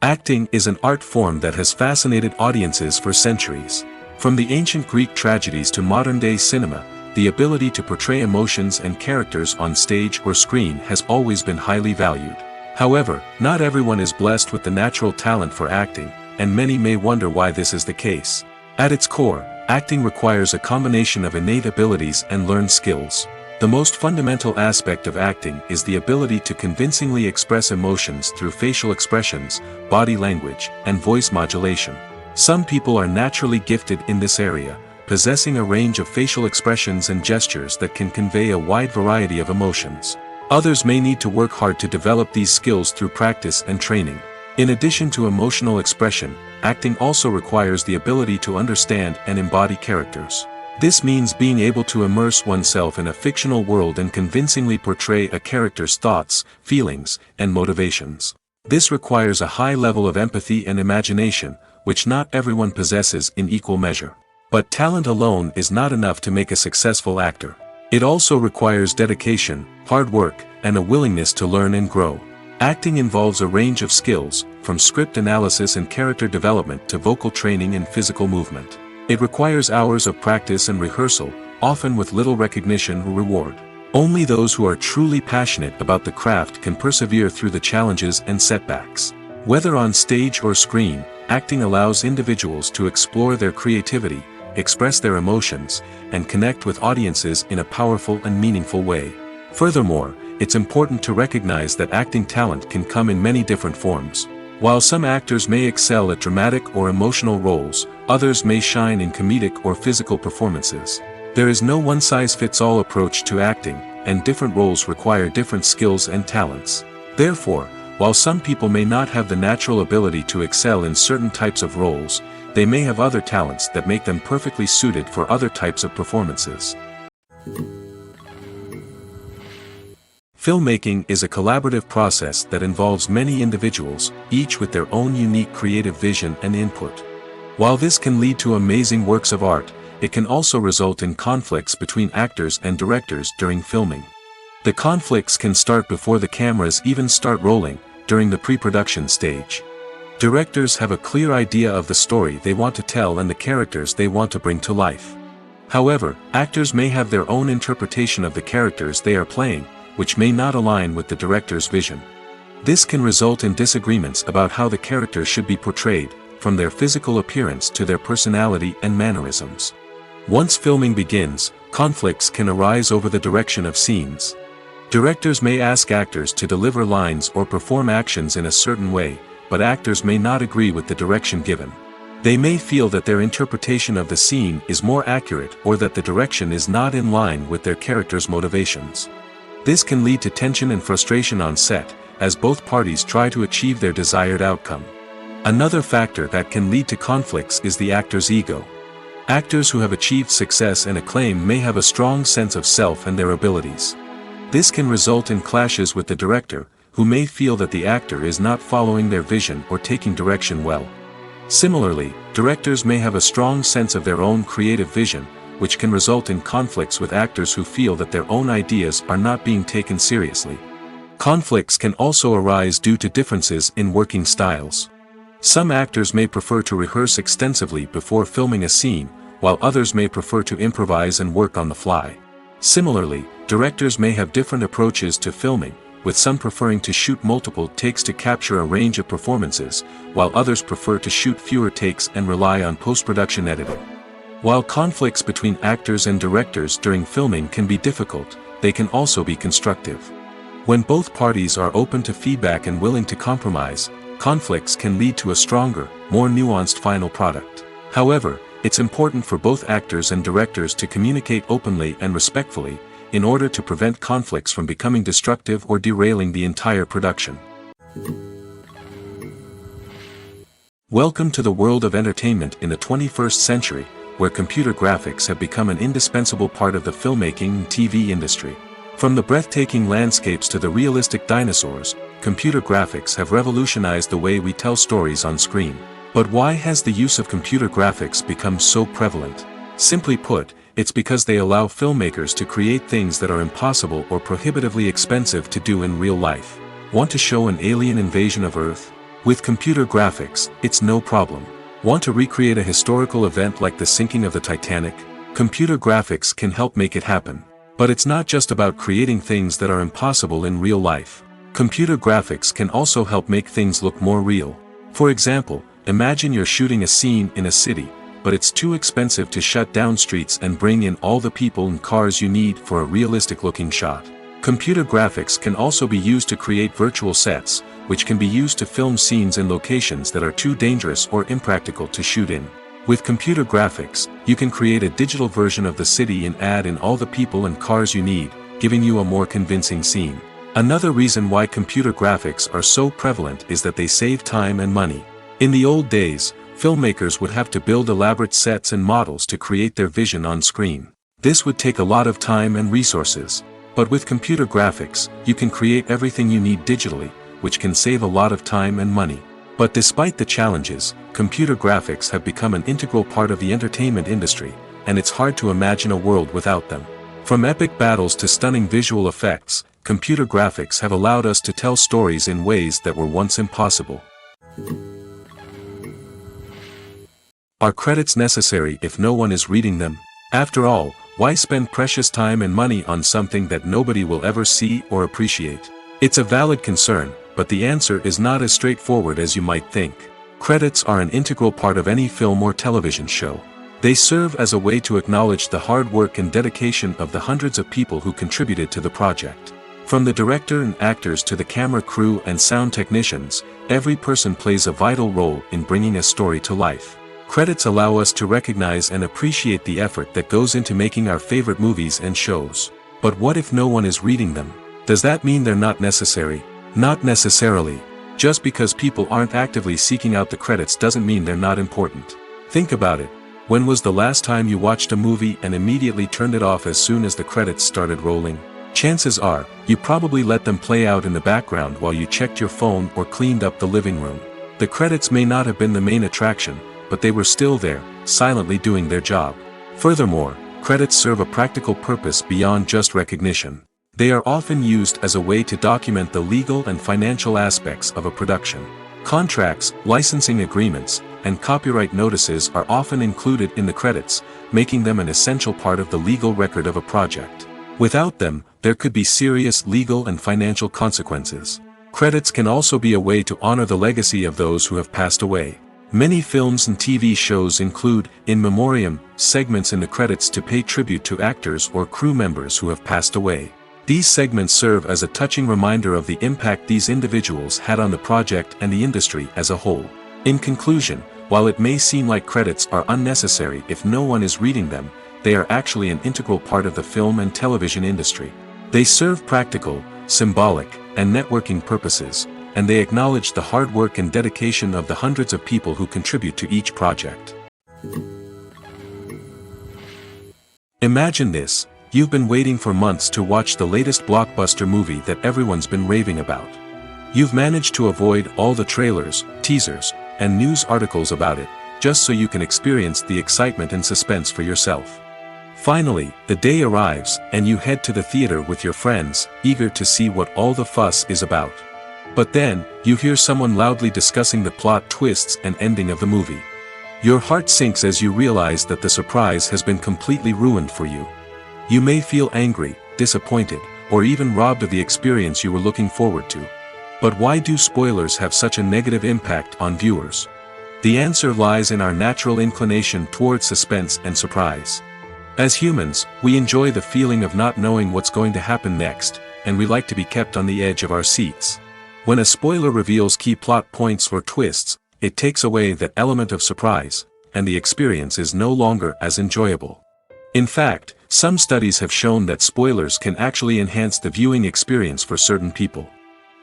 Acting is an art form that has fascinated audiences for centuries. From the ancient Greek tragedies to modern-day cinema, the ability to portray emotions and characters on stage or screen has always been highly valued. However, not everyone is blessed with the natural talent for acting, and many may wonder why this is the case. At its core, acting requires a combination of innate abilities and learned skills. The most fundamental aspect of acting is the ability to convincingly express emotions through facial expressions, body language, and voice modulation. Some people are naturally gifted in this area, possessing a range of facial expressions and gestures that can convey a wide variety of emotions. Others may need to work hard to develop these skills through practice and training. In addition to emotional expression, acting also requires the ability to understand and embody characters. This means being able to immerse oneself in a fictional world and convincingly portray a character's thoughts, feelings, and motivations. This requires a high level of empathy and imagination, which not everyone possesses in equal measure. But talent alone is not enough to make a successful actor. It also requires dedication, hard work, and a willingness to learn and grow. Acting involves a range of skills, from script analysis and character development to vocal training and physical movement. It requires hours of practice and rehearsal, often with little recognition or reward. Only those who are truly passionate about the craft can persevere through the challenges and setbacks. Whether on stage or screen, acting allows individuals to explore their creativity, express their emotions, and connect with audiences in a powerful and meaningful way. Furthermore, it's important to recognize that acting talent can come in many different forms. While some actors may excel at dramatic or emotional roles, others may shine in comedic or physical performances. There is no one-size-fits-all approach to acting, and different roles require different skills and talents. Therefore, while some people may not have the natural ability to excel in certain types of roles, they may have other talents that make them perfectly suited for other types of performances. Filmmaking is a collaborative process that involves many individuals, each with their own unique creative vision and input. While this can lead to amazing works of art, it can also result in conflicts between actors and directors during filming. The conflicts can start before the cameras even start rolling, during the pre-production stage. Directors have a clear idea of the story they want to tell and the characters they want to bring to life. However, actors may have their own interpretation of the characters they are playing, which may not align with the director's vision. This can result in disagreements about how the characters should be portrayed, from their physical appearance to their personality and mannerisms. Once filming begins, conflicts can arise over the direction of scenes. Directors may ask actors to deliver lines or perform actions in a certain way, but actors may not agree with the direction given. They may feel that their interpretation of the scene is more accurate or that the direction is not in line with their character's motivations. This can lead to tension and frustration on set, as both parties try to achieve their desired outcome. Another factor that can lead to conflicts is the actor's ego. Actors who have achieved success and acclaim may have a strong sense of self and their abilities. This can result in clashes with the director, who may feel that the actor is not following their vision or taking direction well. Similarly, directors may have a strong sense of their own creative vision, which can result in conflicts with actors who feel that their own ideas are not being taken seriously. Conflicts can also arise due to differences in working styles. Some actors may prefer to rehearse extensively before filming a scene, while others may prefer to improvise and work on the fly. Similarly, directors may have different approaches to filming, with some preferring to shoot multiple takes to capture a range of performances, while others prefer to shoot fewer takes and rely on post-production editing. While conflicts between actors and directors during filming can be difficult, they can also be constructive. When both parties are open to feedback and willing to compromise, conflicts can lead to a stronger, more nuanced final product. However, it's important for both actors and directors to communicate openly and respectfully, in order to prevent conflicts from becoming destructive or derailing the entire production. Welcome to the world of entertainment in the 21st century, where computer graphics have become an indispensable part of the filmmaking and TV industry. From the breathtaking landscapes to the realistic dinosaurs, computer graphics have revolutionized the way we tell stories on screen. But why has the use of computer graphics become so prevalent? Simply put, it's because they allow filmmakers to create things that are impossible or prohibitively expensive to do in real life. Want to show an alien invasion of Earth? With computer graphics, it's no problem. Want to recreate a historical event like the sinking of the Titanic? Computer graphics can help make it happen. But it's not just about creating things that are impossible in real life. Computer graphics can also help make things look more real. For example, imagine you're shooting a scene in a city, but it's too expensive to shut down streets and bring in all the people and cars you need for a realistic-looking shot. Computer graphics can also be used to create virtual sets, which can be used to film scenes in locations that are too dangerous or impractical to shoot in. With computer graphics, you can create a digital version of the city and add in all the people and cars you need, giving you a more convincing scene. Another reason why computer graphics are so prevalent is that they save time and money. In the old days, filmmakers would have to build elaborate sets and models to create their vision on screen. This would take a lot of time and resources. But with computer graphics, you can create everything you need digitally, which can save a lot of time and money. But despite the challenges, computer graphics have become an integral part of the entertainment industry, and it's hard to imagine a world without them. From epic battles to stunning visual effects, computer graphics have allowed us to tell stories in ways that were once impossible. Are credits necessary if no one is reading them? After all, why spend precious time and money on something that nobody will ever see or appreciate? It's a valid concern, but the answer is not as straightforward as you might think. Credits are an integral part of any film or television show. They serve as a way to acknowledge the hard work and dedication of the hundreds of people who contributed to the project. From the director and actors to the camera crew and sound technicians, every person plays a vital role in bringing a story to life. Credits allow us to recognize and appreciate the effort that goes into making our favorite movies and shows. But what if no one is reading them? Does that mean they're not necessary? Not necessarily. Just because people aren't actively seeking out the credits doesn't mean they're not important. Think about it. When was the last time you watched a movie and immediately turned it off as soon as the credits started rolling? Chances are, you probably let them play out in the background while you checked your phone or cleaned up the living room. The credits may not have been the main attraction, but they were still there, silently doing their job. Furthermore, credits serve a practical purpose beyond just recognition. They are often used as a way to document the legal and financial aspects of a production. Contracts, licensing agreements, and copyright notices are often included in the credits, making them an essential part of the legal record of a project. Without them, there could be serious legal and financial consequences. Credits can also be a way to honor the legacy of those who have passed away. Many films and TV shows include, in memoriam, segments in the credits to pay tribute to actors or crew members who have passed away. These segments serve as a touching reminder of the impact these individuals had on the project and the industry as a whole. In conclusion, while it may seem like credits are unnecessary if no one is reading them, they are actually an integral part of the film and television industry. They serve practical, symbolic, and networking purposes, and they acknowledge the hard work and dedication of the hundreds of people who contribute to each project. Imagine this: you've been waiting for months to watch the latest blockbuster movie that everyone's been raving about. You've managed to avoid all the trailers, teasers, and news articles about it, just so you can experience the excitement and suspense for yourself. Finally, the day arrives, and you head to the theater with your friends, eager to see what all the fuss is about. But then, you hear someone loudly discussing the plot twists and ending of the movie. Your heart sinks as you realize that the surprise has been completely ruined for you. You may feel angry, disappointed, or even robbed of the experience you were looking forward to. But why do spoilers have such a negative impact on viewers? The answer lies in our natural inclination toward suspense and surprise. As humans, we enjoy the feeling of not knowing what's going to happen next, and we like to be kept on the edge of our seats. When a spoiler reveals key plot points or twists, it takes away that element of surprise, and the experience is no longer as enjoyable. In fact, some studies have shown that spoilers can actually enhance the viewing experience for certain people.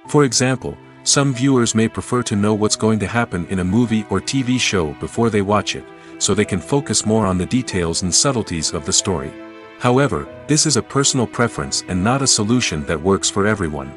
For example, some viewers may prefer to know what's going to happen in a movie or TV show before they watch it, so they can focus more on the details and subtleties of the story. However, this is a personal preference and not a solution that works for everyone.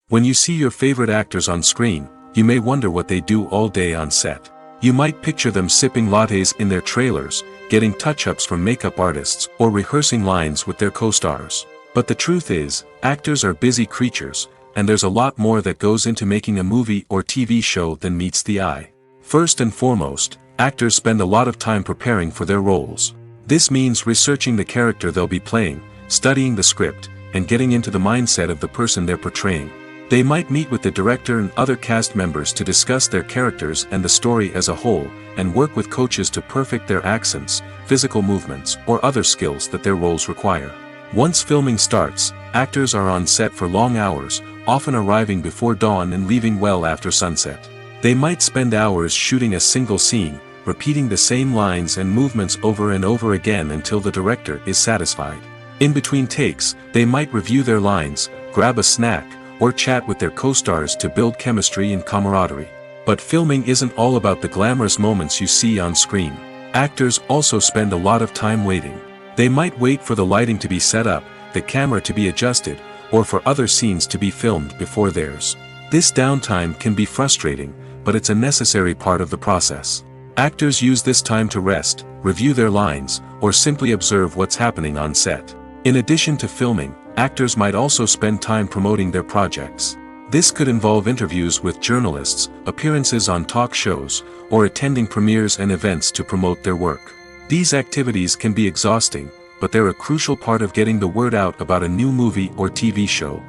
When you see your favorite actors on screen, you may wonder what they do all day on set. You might picture them sipping lattes in their trailers, getting touch-ups from makeup artists, or rehearsing lines with their co-stars. But the truth is, actors are busy creatures, and there's a lot more that goes into making a movie or TV show than meets the eye. First and foremost, actors spend a lot of time preparing for their roles. This means researching the character they'll be playing, studying the script, and getting into the mindset of the person they're portraying. They might meet with the director and other cast members to discuss their characters and the story as a whole, and work with coaches to perfect their accents, physical movements, or other skills that their roles require. Once filming starts, actors are on set for long hours, often arriving before dawn and leaving well after sunset. They might spend hours shooting a single scene, repeating the same lines and movements over and over again until the director is satisfied. In between takes, they might review their lines, grab a snack, or chat with their co-stars to build chemistry and camaraderie. But filming isn't all about the glamorous moments you see on screen. Actors also spend a lot of time waiting. They might wait for the lighting to be set up, the camera to be adjusted, or for other scenes to be filmed before theirs. This downtime can be frustrating, but it's a necessary part of the process. Actors use this time to rest, review their lines, or simply observe what's happening on set. In addition to filming, actors might also spend time promoting their projects. This could involve interviews with journalists, appearances on talk shows, or attending premieres and events to promote their work. These activities can be exhausting, but they're a crucial part of getting the word out about a new movie or TV show.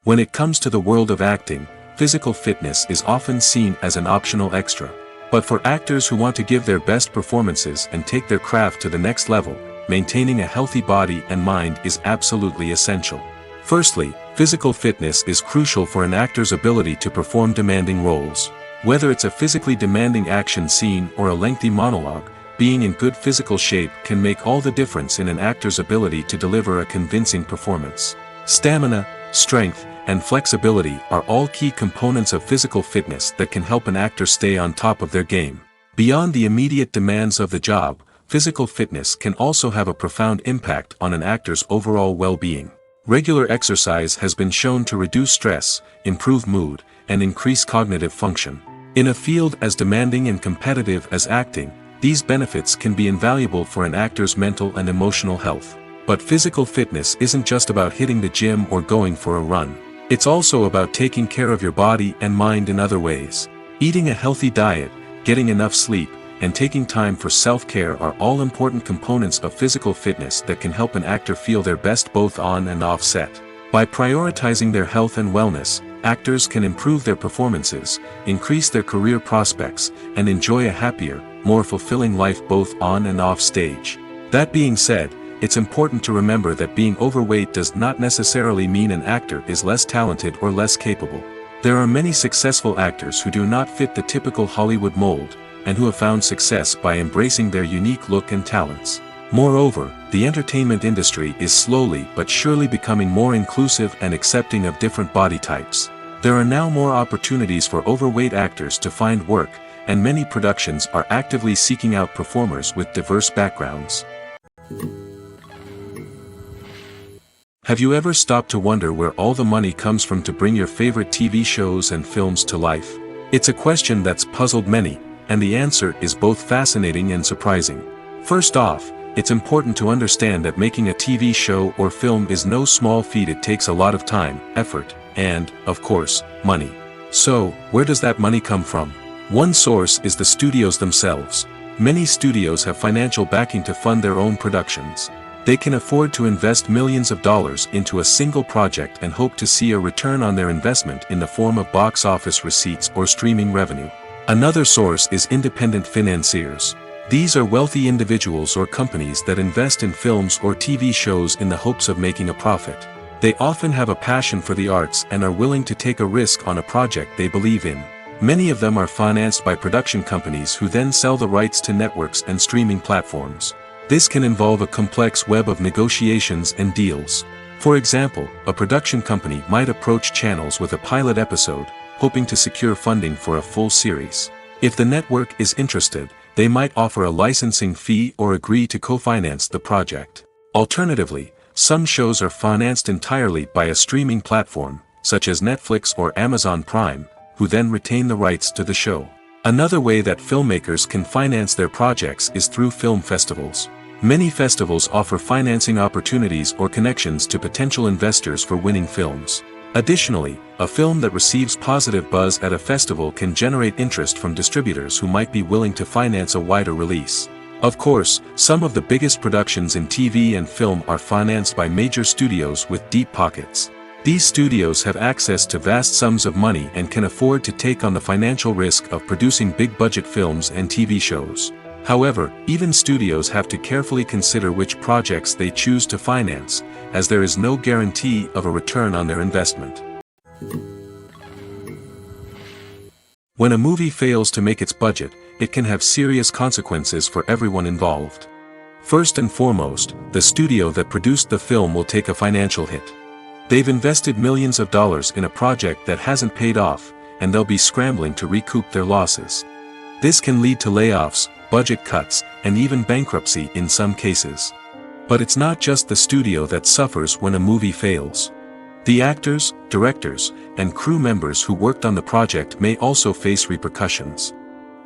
When it comes to the world of acting, physical fitness is often seen as an optional extra. But for actors who want to give their best performances and take their craft to the next level, maintaining a healthy body and mind is absolutely essential. Firstly, physical fitness is crucial for an actor's ability to perform demanding roles. Whether it's a physically demanding action scene or a lengthy monologue, being in good physical shape can make all the difference in an actor's ability to deliver a convincing performance. Stamina, strength, and flexibility are all key components of physical fitness that can help an actor stay on top of their game. Beyond the immediate demands of the job, physical fitness can also have a profound impact on an actor's overall well-being. Regular exercise has been shown to reduce stress, improve mood, and increase cognitive function. In a field as demanding and competitive as acting, these benefits can be invaluable for an actor's mental and emotional health. But physical fitness isn't just about hitting the gym or going for a run. It's also about taking care of your body and mind in other ways. Eating a healthy diet, getting enough sleep, and taking time for self-care are all important components of physical fitness that can help an actor feel their best both on and off set. By prioritizing their health and wellness, actors can improve their performances, increase their career prospects, and enjoy a happier, more fulfilling life both on and off stage. That being said, it's important to remember that being overweight does not necessarily mean an actor is less talented or less capable. There are many successful actors who do not fit the typical Hollywood mold, and who have found success by embracing their unique look and talents. Moreover, the entertainment industry is slowly but surely becoming more inclusive and accepting of different body types. There are now more opportunities for overweight actors to find work, and many productions are actively seeking out performers with diverse backgrounds. Have you ever stopped to wonder where all the money comes from to bring your favorite TV shows and films to life? It's a question that's puzzled many, and the answer is both fascinating and surprising. First off, it's important to understand that making a TV show or film is no small feat. It takes a lot of time, effort, and, of course, money. So, where does that money come from? One source is the studios themselves. Many studios have financial backing to fund their own productions. They can afford to invest millions of dollars into a single project and hope to see a return on their investment in the form of box office receipts or streaming revenue. Another source is independent financiers. These are wealthy individuals or companies that invest in films or TV shows in the hopes of making a profit. They often have a passion for the arts and are willing to take a risk on a project they believe in. Many of them are financed by production companies who then sell the rights to networks and streaming platforms. This can involve a complex web of negotiations and deals. For example, a production company might approach channels with a pilot episode, hoping to secure funding for a full series. If the network is interested, they might offer a licensing fee or agree to co-finance the project. Alternatively, some shows are financed entirely by a streaming platform, such as Netflix or Amazon Prime, who then retain the rights to the show. Another way that filmmakers can finance their projects is through film festivals. Many festivals offer financing opportunities or connections to potential investors for winning films. Additionally, a film that receives positive buzz at a festival can generate interest from distributors who might be willing to finance a wider release. Of course, some of the biggest productions in TV and film are financed by major studios with deep pockets. These studios have access to vast sums of money and can afford to take on the financial risk of producing big-budget films and TV shows. However, even studios have to carefully consider which projects they choose to finance, as there is no guarantee of a return on their investment. When a movie fails to make its budget, it can have serious consequences for everyone involved. First and foremost, the studio that produced the film will take a financial hit. They've invested millions of dollars in a project that hasn't paid off, and they'll be scrambling to recoup their losses. This can lead to layoffs, budget cuts, and even bankruptcy in some cases. But it's not just the studio that suffers when a movie fails. The actors, directors, and crew members who worked on the project may also face repercussions.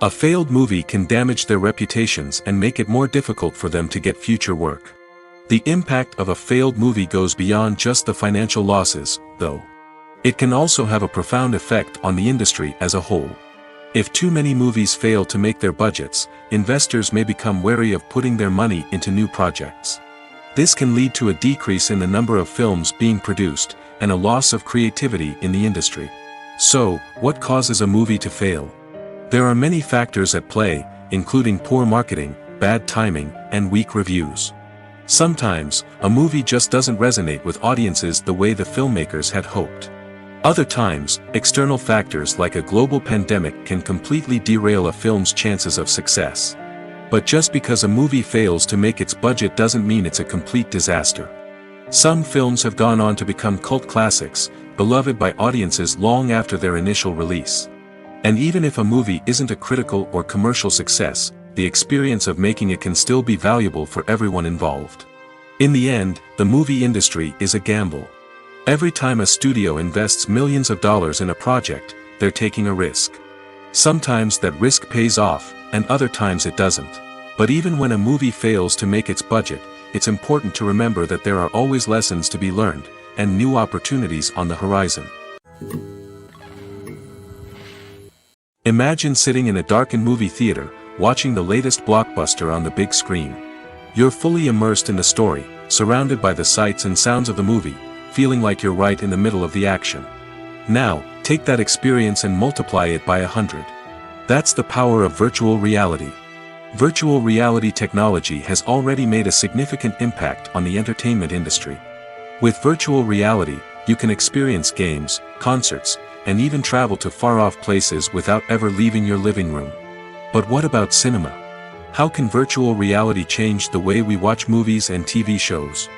A failed movie can damage their reputations and make it more difficult for them to get future work. The impact of a failed movie goes beyond just the financial losses, though. It can also have a profound effect on the industry as a whole. If too many movies fail to make their budgets, investors may become wary of putting their money into new projects. This can lead to a decrease in the number of films being produced, and a loss of creativity in the industry. So, what causes a movie to fail? There are many factors at play, including poor marketing, bad timing, and weak reviews. Sometimes, a movie just doesn't resonate with audiences the way the filmmakers had hoped. Other times, external factors like a global pandemic can completely derail a film's chances of success. But just because a movie fails to make its budget doesn't mean it's a complete disaster. Some films have gone on to become cult classics, beloved by audiences long after their initial release. And even if a movie isn't a critical or commercial success, the experience of making it can still be valuable for everyone involved. In the end, the movie industry is a gamble. Every time a studio invests millions of dollars in a project, they're taking a risk. Sometimes that risk pays off, and other times it doesn't. But even when a movie fails to make its budget, it's important to remember that there are always lessons to be learned, and new opportunities on the horizon. Imagine sitting in a darkened movie theater, watching the latest blockbuster on the big screen. You're fully immersed in the story, surrounded by the sights and sounds of the movie, feeling like you're right in the middle of the action. Now, take that experience and multiply it by 100. That's the power of virtual reality. Virtual reality technology has already made a significant impact on the entertainment industry. With virtual reality, you can experience games, concerts, and even travel to far-off places without ever leaving your living room. But what about cinema? How can virtual reality change the way we watch movies and TV shows?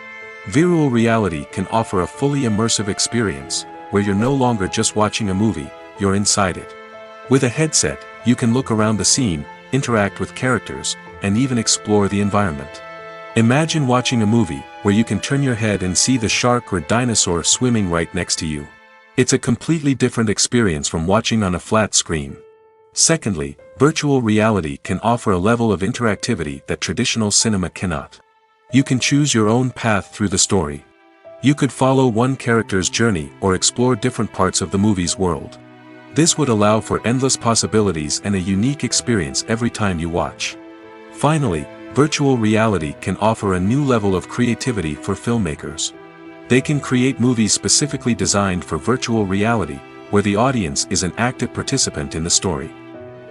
Virtual reality can offer a fully immersive experience, where you're no longer just watching a movie, you're inside it. With a headset, you can look around the scene, interact with characters, and even explore the environment. Imagine watching a movie, where you can turn your head and see the shark or dinosaur swimming right next to you. It's a completely different experience from watching on a flat screen. Secondly, virtual reality can offer a level of interactivity that traditional cinema cannot. You can choose your own path through the story. You could follow one character's journey or explore different parts of the movie's world. This would allow for endless possibilities and a unique experience every time you watch. Finally, virtual reality can offer a new level of creativity for filmmakers. They can create movies specifically designed for virtual reality, where the audience is an active participant in the story.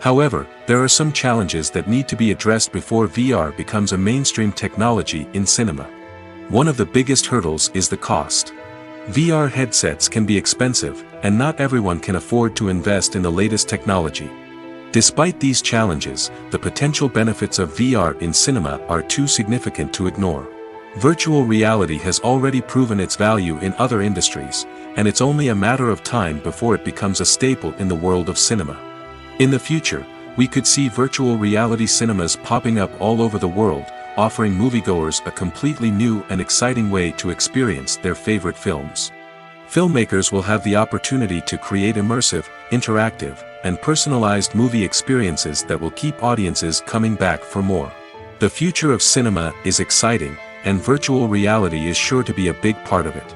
However, there are some challenges that need to be addressed before VR becomes a mainstream technology in cinema. One of the biggest hurdles is the cost. VR headsets can be expensive, and not everyone can afford to invest in the latest technology. Despite these challenges, the potential benefits of VR in cinema are too significant to ignore. Virtual reality has already proven its value in other industries, and it's only a matter of time before it becomes a staple in the world of cinema. In the future, we could see virtual reality cinemas popping up all over the world, offering moviegoers a completely new and exciting way to experience their favorite films. Filmmakers will have the opportunity to create immersive, interactive, and personalized movie experiences that will keep audiences coming back for more. The future of cinema is exciting, and virtual reality is sure to be a big part of it.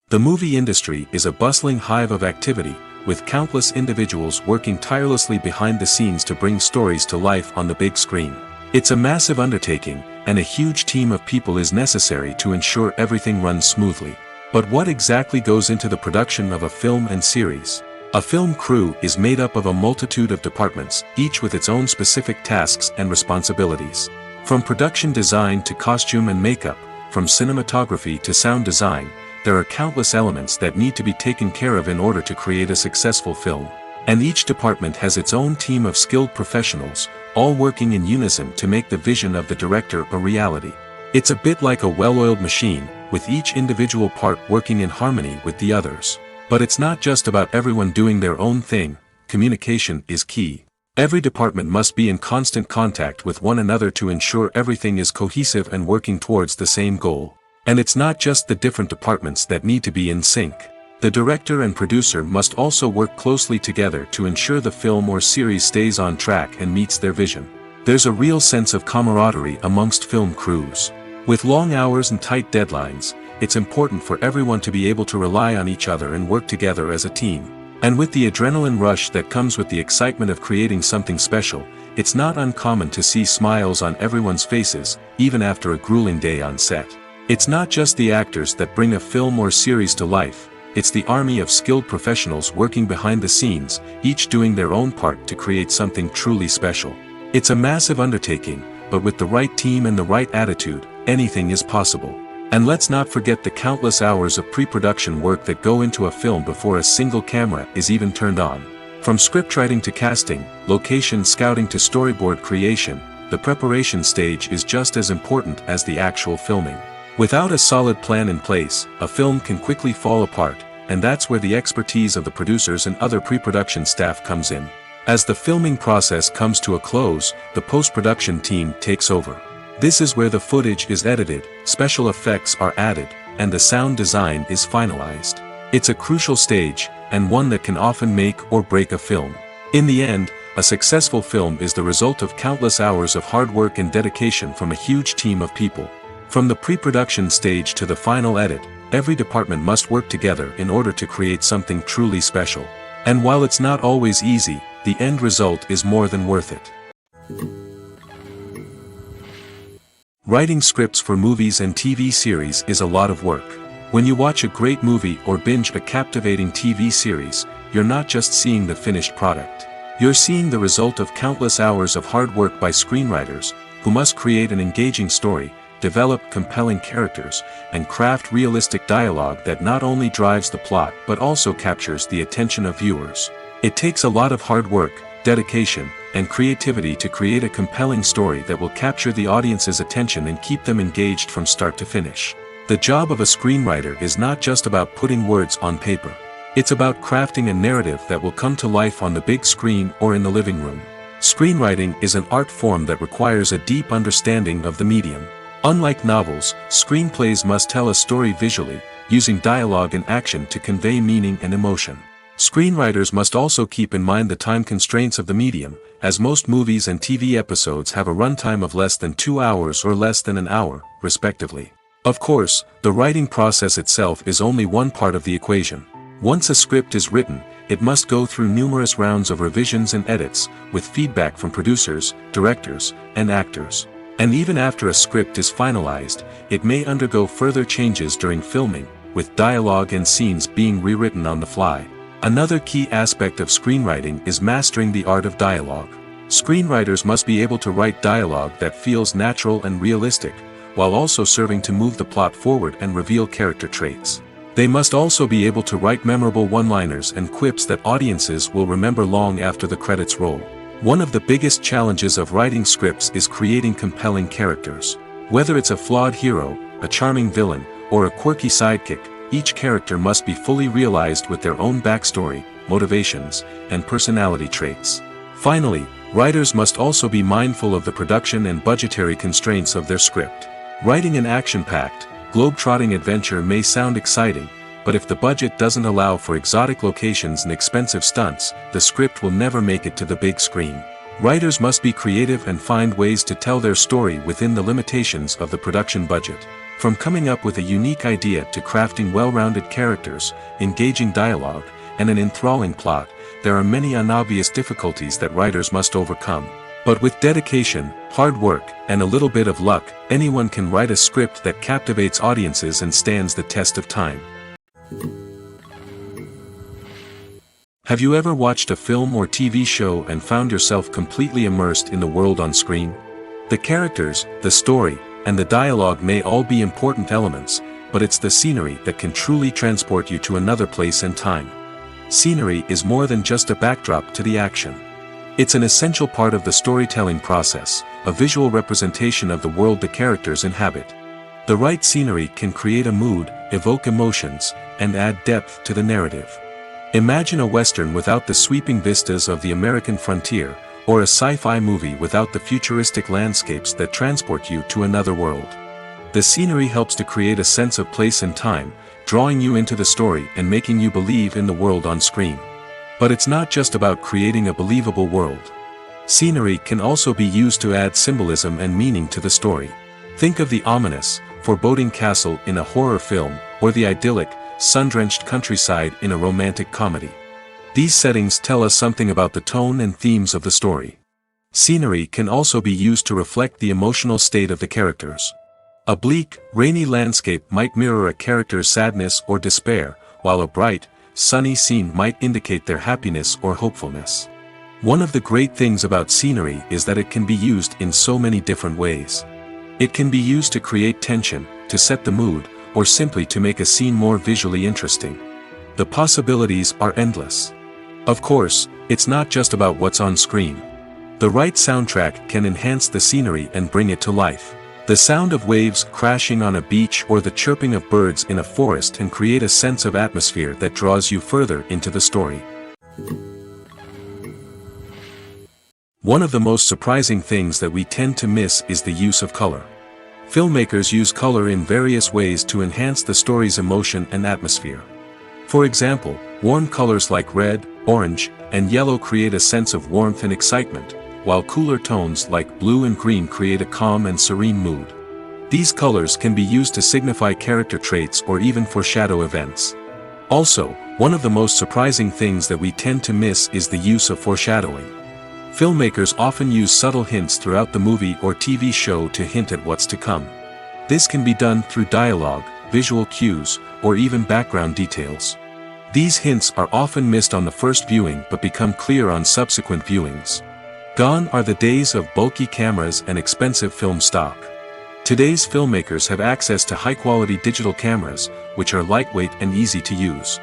The movie industry is a bustling hive of activity, with countless individuals working tirelessly behind the scenes to bring stories to life on the big screen. It's a massive undertaking, and a huge team of people is necessary to ensure everything runs smoothly. But what exactly goes into the production of a film and series? A film crew is made up of a multitude of departments, each with its own specific tasks and responsibilities. From production design to costume and makeup, from cinematography to sound design, there are countless elements that need to be taken care of in order to create a successful film. And each department has its own team of skilled professionals, all working in unison to make the vision of the director a reality. It's a bit like a well-oiled machine, with each individual part working in harmony with the others. But it's not just about everyone doing their own thing. Communication is key. Every department must be in constant contact with one another to ensure everything is cohesive and working towards the same goal. And it's not just the different departments that need to be in sync. The director and producer must also work closely together to ensure the film or series stays on track and meets their vision. There's a real sense of camaraderie amongst film crews. With long hours and tight deadlines, it's important for everyone to be able to rely on each other and work together as a team. And with the adrenaline rush that comes with the excitement of creating something special, it's not uncommon to see smiles on everyone's faces, even after a grueling day on set. It's not just the actors that bring a film or series to life, it's the army of skilled professionals working behind the scenes, each doing their own part to create something truly special. It's a massive undertaking, but with the right team and the right attitude, anything is possible. And let's not forget the countless hours of pre-production work that go into a film before a single camera is even turned on. From scriptwriting to casting, location scouting to storyboard creation, the preparation stage is just as important as the actual filming. Without a solid plan in place, a film can quickly fall apart, and that's where the expertise of the producers and other pre-production staff comes in. As the filming process comes to a close, the post-production team takes over. This is where the footage is edited, special effects are added, and the sound design is finalized. It's a crucial stage, and one that can often make or break a film. In the end, a successful film is the result of countless hours of hard work and dedication from a huge team of people. From the pre-production stage to the final edit, every department must work together in order to create something truly special. And while it's not always easy, the end result is more than worth it. Writing scripts for movies and TV series is a lot of work. When you watch a great movie or binge a captivating TV series, you're not just seeing the finished product. You're seeing the result of countless hours of hard work by screenwriters, who must create an engaging story, develop compelling characters, and craft realistic dialogue that not only drives the plot but also captures the attention of viewers. It takes a lot of hard work, dedication, and creativity to create a compelling story that will capture the audience's attention and keep them engaged from start to finish. The job of a screenwriter is not just about putting words on paper. It's about crafting a narrative that will come to life on the big screen or in the living room. Screenwriting is an art form that requires a deep understanding of the medium. Unlike novels, screenplays must tell a story visually, using dialogue and action to convey meaning and emotion. Screenwriters must also keep in mind the time constraints of the medium, as most movies and TV episodes have a runtime of less than 2 hours or less than an hour, respectively. Of course, the writing process itself is only one part of the equation. Once a script is written, it must go through numerous rounds of revisions and edits, with feedback from producers, directors, and actors. And even after a script is finalized, it may undergo further changes during filming, with dialogue and scenes being rewritten on the fly. Another key aspect of screenwriting is mastering the art of dialogue. Screenwriters must be able to write dialogue that feels natural and realistic, while also serving to move the plot forward and reveal character traits. They must also be able to write memorable one-liners and quips that audiences will remember long after the credits roll. One of the biggest challenges of writing scripts is creating compelling characters. Whether it's a flawed hero, a charming villain, or a quirky sidekick, each character must be fully realized with their own backstory, motivations, and personality traits. Finally, writers must also be mindful of the production and budgetary constraints of their script. Writing an action-packed, globe-trotting adventure may sound exciting, but if the budget doesn't allow for exotic locations and expensive stunts, the script will never make it to the big screen. Writers must be creative and find ways to tell their story within the limitations of the production budget. From coming up with a unique idea to crafting well-rounded characters, engaging dialogue, and an enthralling plot, there are many unobvious difficulties that writers must overcome. But with dedication, hard work, and a little bit of luck, anyone can write a script that captivates audiences and stands the test of time. Have you ever watched a film or TV show and found yourself completely immersed in the world on screen? The characters, the story, and the dialogue may all be important elements, but it's the scenery that can truly transport you to another place and time. Scenery is more than just a backdrop to the action. It's an essential part of the storytelling process, a visual representation of the world the characters inhabit. The right scenery can create a mood, evoke emotions, and add depth to the narrative. Imagine a Western without the sweeping vistas of the American frontier, or a sci-fi movie without the futuristic landscapes that transport you to another world. The scenery helps to create a sense of place and time, drawing you into the story and making you believe in the world on screen. But it's not just about creating a believable world. Scenery can also be used to add symbolism and meaning to the story. Think of the ominous, foreboding castle in a horror film, or the idyllic, sun-drenched countryside in a romantic comedy. These settings tell us something about the tone and themes of the story. Scenery can also be used to reflect the emotional state of the characters. A bleak, rainy landscape might mirror a character's sadness or despair, while a bright, sunny scene might indicate their happiness or hopefulness. One of the great things about scenery is that it can be used in so many different ways. It can be used to create tension, to set the mood, or simply to make a scene more visually interesting. The possibilities are endless. Of course, it's not just about what's on screen. The right soundtrack can enhance the scenery and bring it to life. The sound of waves crashing on a beach or the chirping of birds in a forest can create a sense of atmosphere that draws you further into the story. One of the most surprising things that we tend to miss is the use of color. Filmmakers use color in various ways to enhance the story's emotion and atmosphere. For example, warm colors like red, orange, and yellow create a sense of warmth and excitement, while cooler tones like blue and green create a calm and serene mood. These colors can be used to signify character traits or even foreshadow events. Also, one of the most surprising things that we tend to miss is the use of foreshadowing. Filmmakers often use subtle hints throughout the movie or TV show to hint at what's to come. This can be done through dialogue, visual cues, or even background details. These hints are often missed on the first viewing but become clear on subsequent viewings. Gone are the days of bulky cameras and expensive film stock. Today's filmmakers have access to high-quality digital cameras, which are lightweight and easy to use.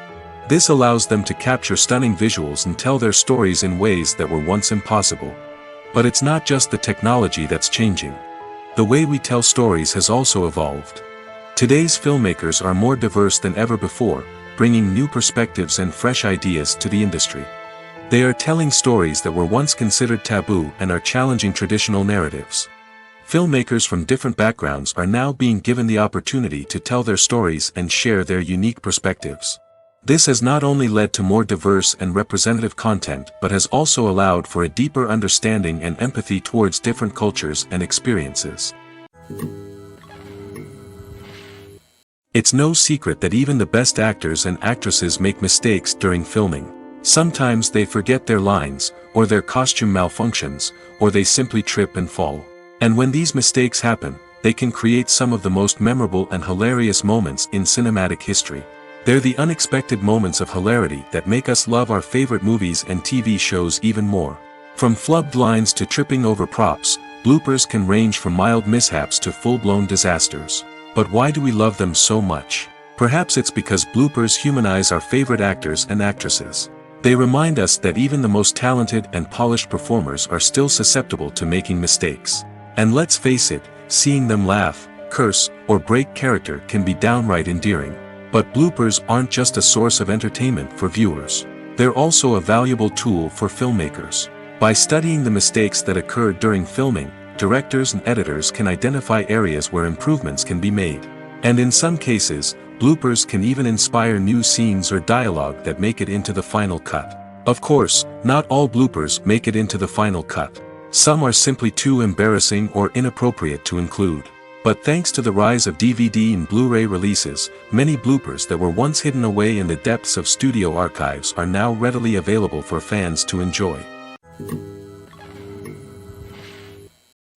This allows them to capture stunning visuals and tell their stories in ways that were once impossible. But it's not just the technology that's changing. The way we tell stories has also evolved. Today's filmmakers are more diverse than ever before, bringing new perspectives and fresh ideas to the industry. They are telling stories that were once considered taboo and are challenging traditional narratives. Filmmakers from different backgrounds are now being given the opportunity to tell their stories and share their unique perspectives. This has not only led to more diverse and representative content but has also allowed for a deeper understanding and empathy towards different cultures and experiences. It's no secret that even the best actors and actresses make mistakes during filming. Sometimes they forget their lines, or their costume malfunctions, or they simply trip and fall. And when these mistakes happen, they can create some of the most memorable and hilarious moments in cinematic history. They're the unexpected moments of hilarity that make us love our favorite movies and TV shows even more. From flubbed lines to tripping over props, bloopers can range from mild mishaps to full-blown disasters. But why do we love them so much? Perhaps it's because bloopers humanize our favorite actors and actresses. They remind us that even the most talented and polished performers are still susceptible to making mistakes. And let's face it, seeing them laugh, curse, or break character can be downright endearing. But bloopers aren't just a source of entertainment for viewers. They're also a valuable tool for filmmakers. By studying the mistakes that occurred during filming, directors and editors can identify areas where improvements can be made. And in some cases, bloopers can even inspire new scenes or dialogue that make it into the final cut. Of course, not all bloopers make it into the final cut. Some are simply too embarrassing or inappropriate to include. But thanks to the rise of DVD and Blu-ray releases, many bloopers that were once hidden away in the depths of studio archives are now readily available for fans to enjoy.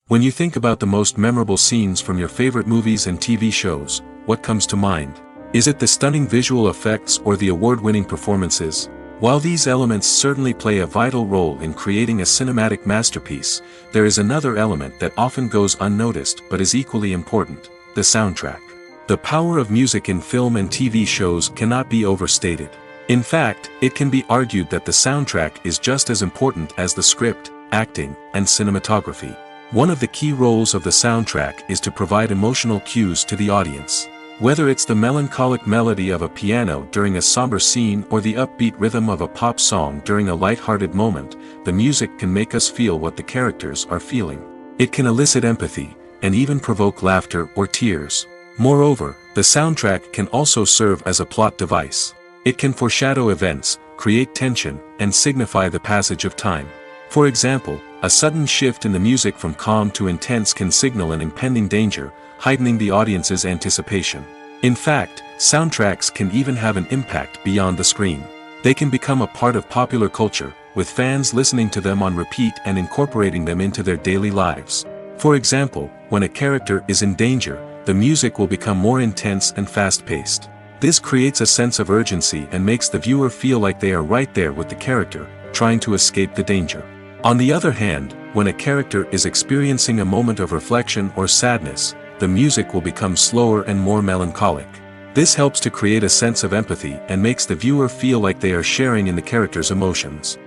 When you think about the most memorable scenes from your favorite movies and TV shows, what comes to mind? Is it the stunning visual effects or the award-winning performances? While these elements certainly play a vital role in creating a cinematic masterpiece, there is another element that often goes unnoticed but is equally important: the soundtrack. The power of music in film and TV shows cannot be overstated. In fact, it can be argued that the soundtrack is just as important as the script, acting, and cinematography. One of the key roles of the soundtrack is to provide emotional cues to the audience. Whether it's the melancholic melody of a piano during a somber scene or the upbeat rhythm of a pop song during a light-hearted moment, the music can make us feel what the characters are feeling. It can elicit empathy, and even provoke laughter or tears. Moreover, the soundtrack can also serve as a plot device. It can foreshadow events, create tension, and signify the passage of time. For example, a sudden shift in the music from calm to intense can signal an impending danger, heightening the audience's anticipation. In fact, soundtracks can even have an impact beyond the screen. They can become a part of popular culture, with fans listening to them on repeat and incorporating them into their daily lives. For example, when a character is in danger, the music will become more intense and fast-paced. This creates a sense of urgency and makes the viewer feel like they are right there with the character, trying to escape the danger. On the other hand, when a character is experiencing a moment of reflection or sadness, the music will become slower and more melancholic. This helps to create a sense of empathy and makes the viewer feel like they are sharing in the character's emotions.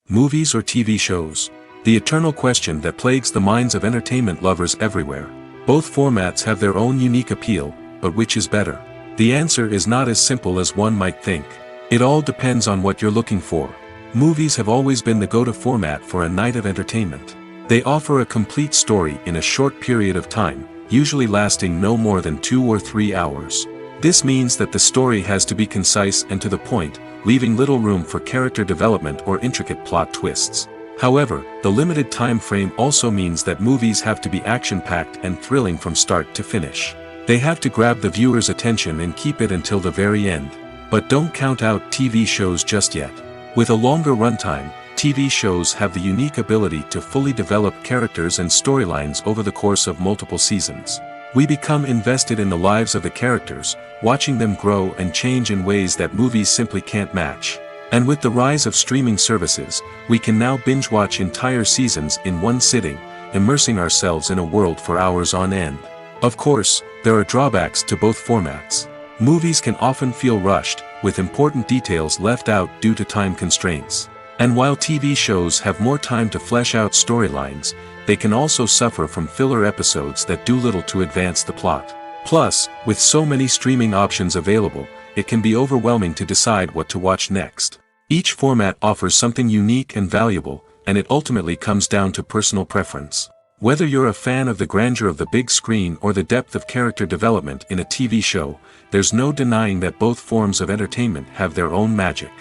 Movies or TV shows? The eternal question that plagues the minds of entertainment lovers everywhere. Both formats have their own unique appeal, but which is better? The answer is not as simple as one might think. It all depends on what you're looking for. Movies have always been the go-to format for a night of entertainment. They offer a complete story in a short period of time, usually lasting no more than 2 or 3 hours. This means that the story has to be concise and to the point, leaving little room for character development or intricate plot twists. However, the limited time frame also means that movies have to be action-packed and thrilling from start to finish. They have to grab the viewer's attention and keep it until the very end. But don't count out TV shows just yet. With a longer runtime, TV shows have the unique ability to fully develop characters and storylines over the course of multiple seasons. We become invested in the lives of the characters, watching them grow and change in ways that movies simply can't match. And with the rise of streaming services, we can now binge-watch entire seasons in one sitting, immersing ourselves in a world for hours on end. Of course, there are drawbacks to both formats. Movies can often feel rushed, with important details left out due to time constraints. And while TV shows have more time to flesh out storylines, they can also suffer from filler episodes that do little to advance the plot. Plus, with so many streaming options available, it can be overwhelming to decide what to watch next. Each format offers something unique and valuable, and it ultimately comes down to personal preference. Whether you're a fan of the grandeur of the big screen or the depth of character development in a TV show, there's no denying that both forms of entertainment have their own magic.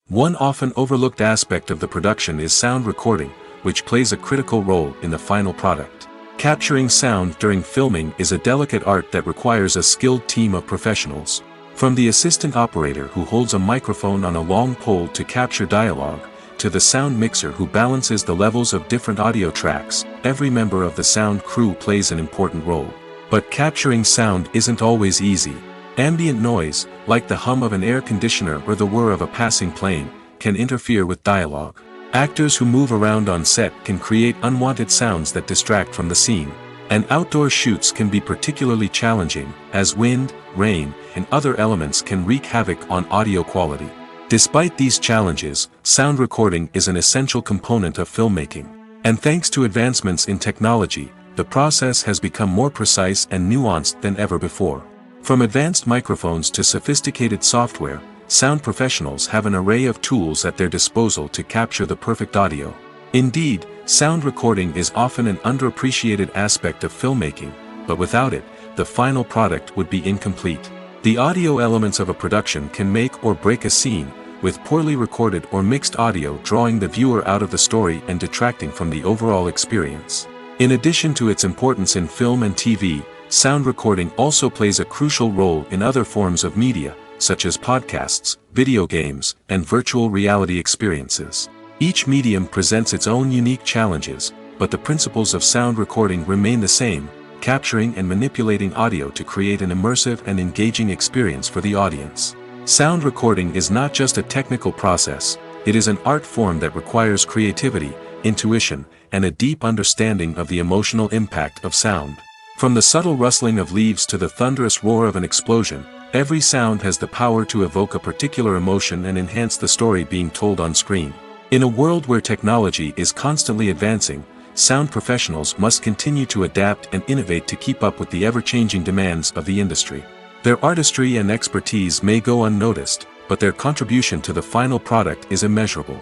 One often overlooked aspect of the production is sound recording, which plays a critical role in the final product. Capturing sound during filming is a delicate art that requires a skilled team of professionals. From the assistant operator who holds a microphone on a long pole to capture dialogue, to the sound mixer who balances the levels of different audio tracks, every member of the sound crew plays an important role. But capturing sound isn't always easy. Ambient noise, like the hum of an air conditioner or the whir of a passing plane, can interfere with dialogue. Actors who move around on set can create unwanted sounds that distract from the scene. And outdoor shoots can be particularly challenging, as wind, rain, and other elements can wreak havoc on audio quality. Despite these challenges, sound recording is an essential component of filmmaking. And thanks to advancements in technology, the process has become more precise and nuanced than ever before. From advanced microphones to sophisticated software, sound professionals have an array of tools at their disposal to capture the perfect audio. Indeed, sound recording is often an underappreciated aspect of filmmaking, but without it, the final product would be incomplete. The audio elements of a production can make or break a scene, with poorly recorded or mixed audio drawing the viewer out of the story and detracting from the overall experience. In addition to its importance in film and TV, sound recording also plays a crucial role in other forms of media, such as podcasts, video games, and virtual reality experiences. Each medium presents its own unique challenges, but the principles of sound recording remain the same, capturing and manipulating audio to create an immersive and engaging experience for the audience. Sound recording is not just a technical process, it is an art form that requires creativity, intuition, and a deep understanding of the emotional impact of sound. From the subtle rustling of leaves to the thunderous roar of an explosion, every sound has the power to evoke a particular emotion and enhance the story being told on screen. In a world where technology is constantly advancing, sound professionals must continue to adapt and innovate to keep up with the ever-changing demands of the industry. Their artistry and expertise may go unnoticed, but their contribution to the final product is immeasurable.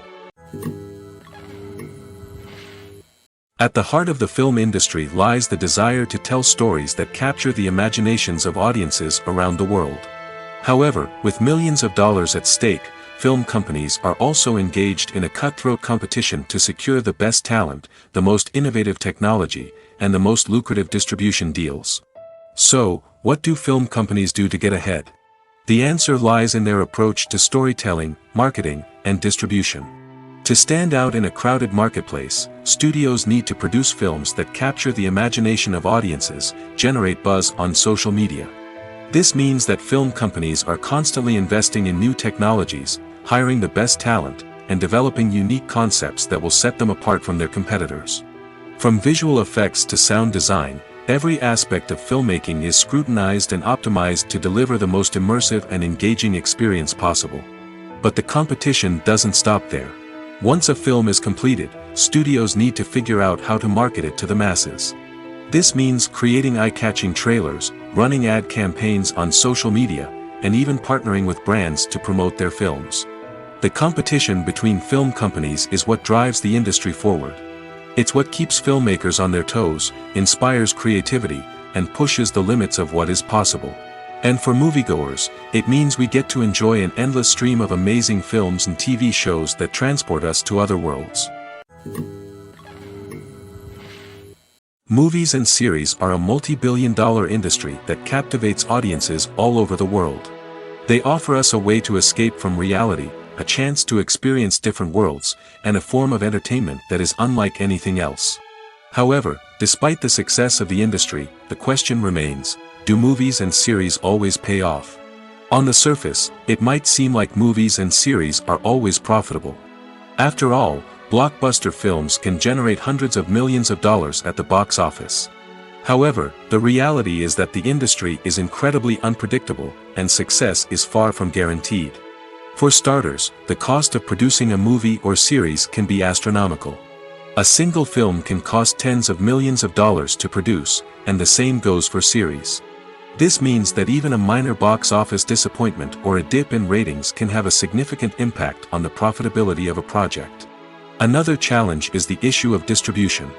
At the heart of the film industry lies the desire to tell stories that capture the imaginations of audiences around the world. However, with millions of dollars at stake, film companies are also engaged in a cutthroat competition to secure the best talent, the most innovative technology, and the most lucrative distribution deals. So, what do film companies do to get ahead? The answer lies in their approach to storytelling, marketing, and distribution. To stand out in a crowded marketplace, studios need to produce films that capture the imagination of audiences, generate buzz on social media. This means that film companies are constantly investing in new technologies, hiring the best talent, and developing unique concepts that will set them apart from their competitors. From visual effects to sound design, every aspect of filmmaking is scrutinized and optimized to deliver the most immersive and engaging experience possible. But the competition doesn't stop there. Once a film is completed, studios need to figure out how to market it to the masses. This means creating eye-catching trailers, running ad campaigns on social media, and even partnering with brands to promote their films. The competition between film companies is what drives the industry forward. It's what keeps filmmakers on their toes, inspires creativity, and pushes the limits of what is possible. And for moviegoers, it means we get to enjoy an endless stream of amazing films and TV shows that transport us to other worlds. Movies and series are a multi-billion-dollar industry that captivates audiences all over the world. They offer us a way to escape from reality, a chance to experience different worlds, and a form of entertainment that is unlike anything else. However, despite the success of the industry, the question remains: do movies and series always pay off? On the surface, it might seem like movies and series are always profitable. After all, blockbuster films can generate hundreds of millions of dollars at the box office. However, the reality is that the industry is incredibly unpredictable, and success is far from guaranteed. For starters, the cost of producing a movie or series can be astronomical. A single film can cost tens of millions of dollars to produce, and the same goes for series. This means that even a minor box office disappointment or a dip in ratings can have a significant impact on the profitability of a project. Another challenge is the issue of distribution.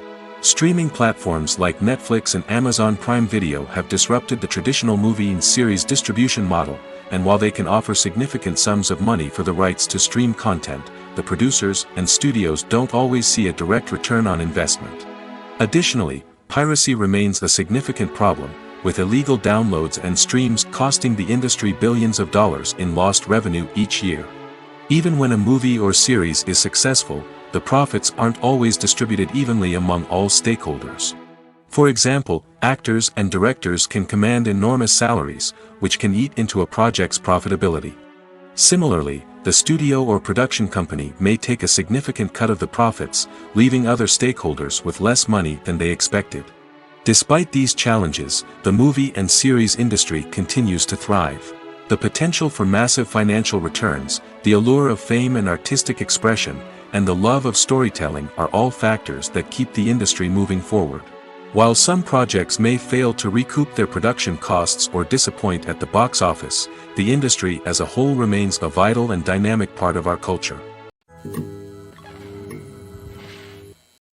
Streaming platforms like Netflix and Amazon Prime Video have disrupted the traditional movie and series distribution model, and while they can offer significant sums of money for the rights to stream content, the producers and studios don't always see a direct return on investment. Additionally, piracy remains a significant problem, with illegal downloads and streams costing the industry billions of dollars in lost revenue each year. Even when a movie or series is successful, the profits aren't always distributed evenly among all stakeholders. For example, actors and directors can command enormous salaries, which can eat into a project's profitability. Similarly, the studio or production company may take a significant cut of the profits, leaving other stakeholders with less money than they expected. Despite these challenges, the movie and series industry continues to thrive. The potential for massive financial returns, the allure of fame and artistic expression, and the love of storytelling are all factors that keep the industry moving forward. While some projects may fail to recoup their production costs or disappoint at the box office, the industry as a whole remains a vital and dynamic part of our culture.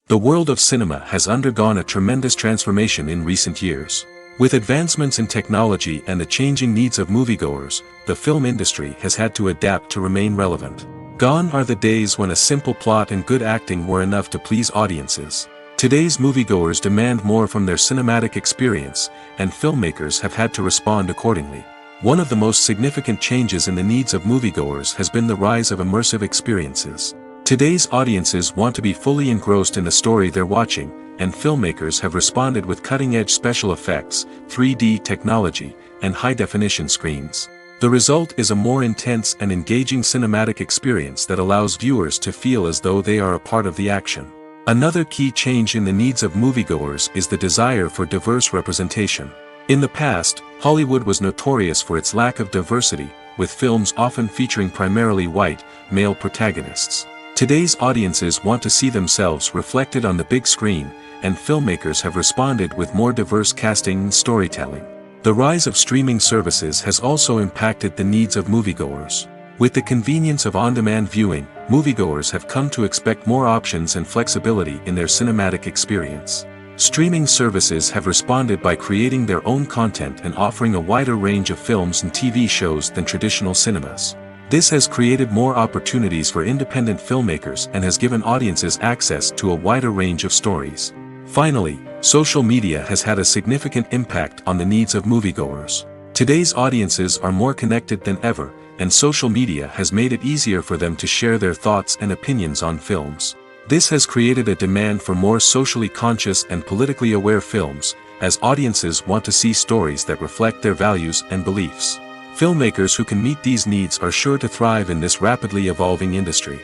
The world of cinema has undergone a tremendous transformation in recent years. With advancements in technology and the changing needs of moviegoers, the film industry has had to adapt to remain relevant. Gone are the days when a simple plot and good acting were enough to please audiences. Today's moviegoers demand more from their cinematic experience, and filmmakers have had to respond accordingly. One of the most significant changes in the needs of moviegoers has been the rise of immersive experiences. Today's audiences want to be fully engrossed in the story they're watching, and filmmakers have responded with cutting-edge special effects, 3D technology, and high-definition screens. The result is a more intense and engaging cinematic experience that allows viewers to feel as though they are a part of the action. Another key change in the needs of moviegoers is the desire for diverse representation. In the past, Hollywood was notorious for its lack of diversity, with films often featuring primarily white, male protagonists. Today's audiences want to see themselves reflected on the big screen, and filmmakers have responded with more diverse casting and storytelling. The rise of streaming services has also impacted the needs of moviegoers. With the convenience of on-demand viewing, moviegoers have come to expect more options and flexibility in their cinematic experience. Streaming services have responded by creating their own content and offering a wider range of films and TV shows than traditional cinemas. This has created more opportunities for independent filmmakers and has given audiences access to a wider range of stories. Finally, social media has had a significant impact on the needs of moviegoers. Today's audiences are more connected than ever, and social media has made it easier for them to share their thoughts and opinions on films. This has created a demand for more socially conscious and politically aware films, as audiences want to see stories that reflect their values and beliefs. Filmmakers who can meet these needs are sure to thrive in this rapidly evolving industry.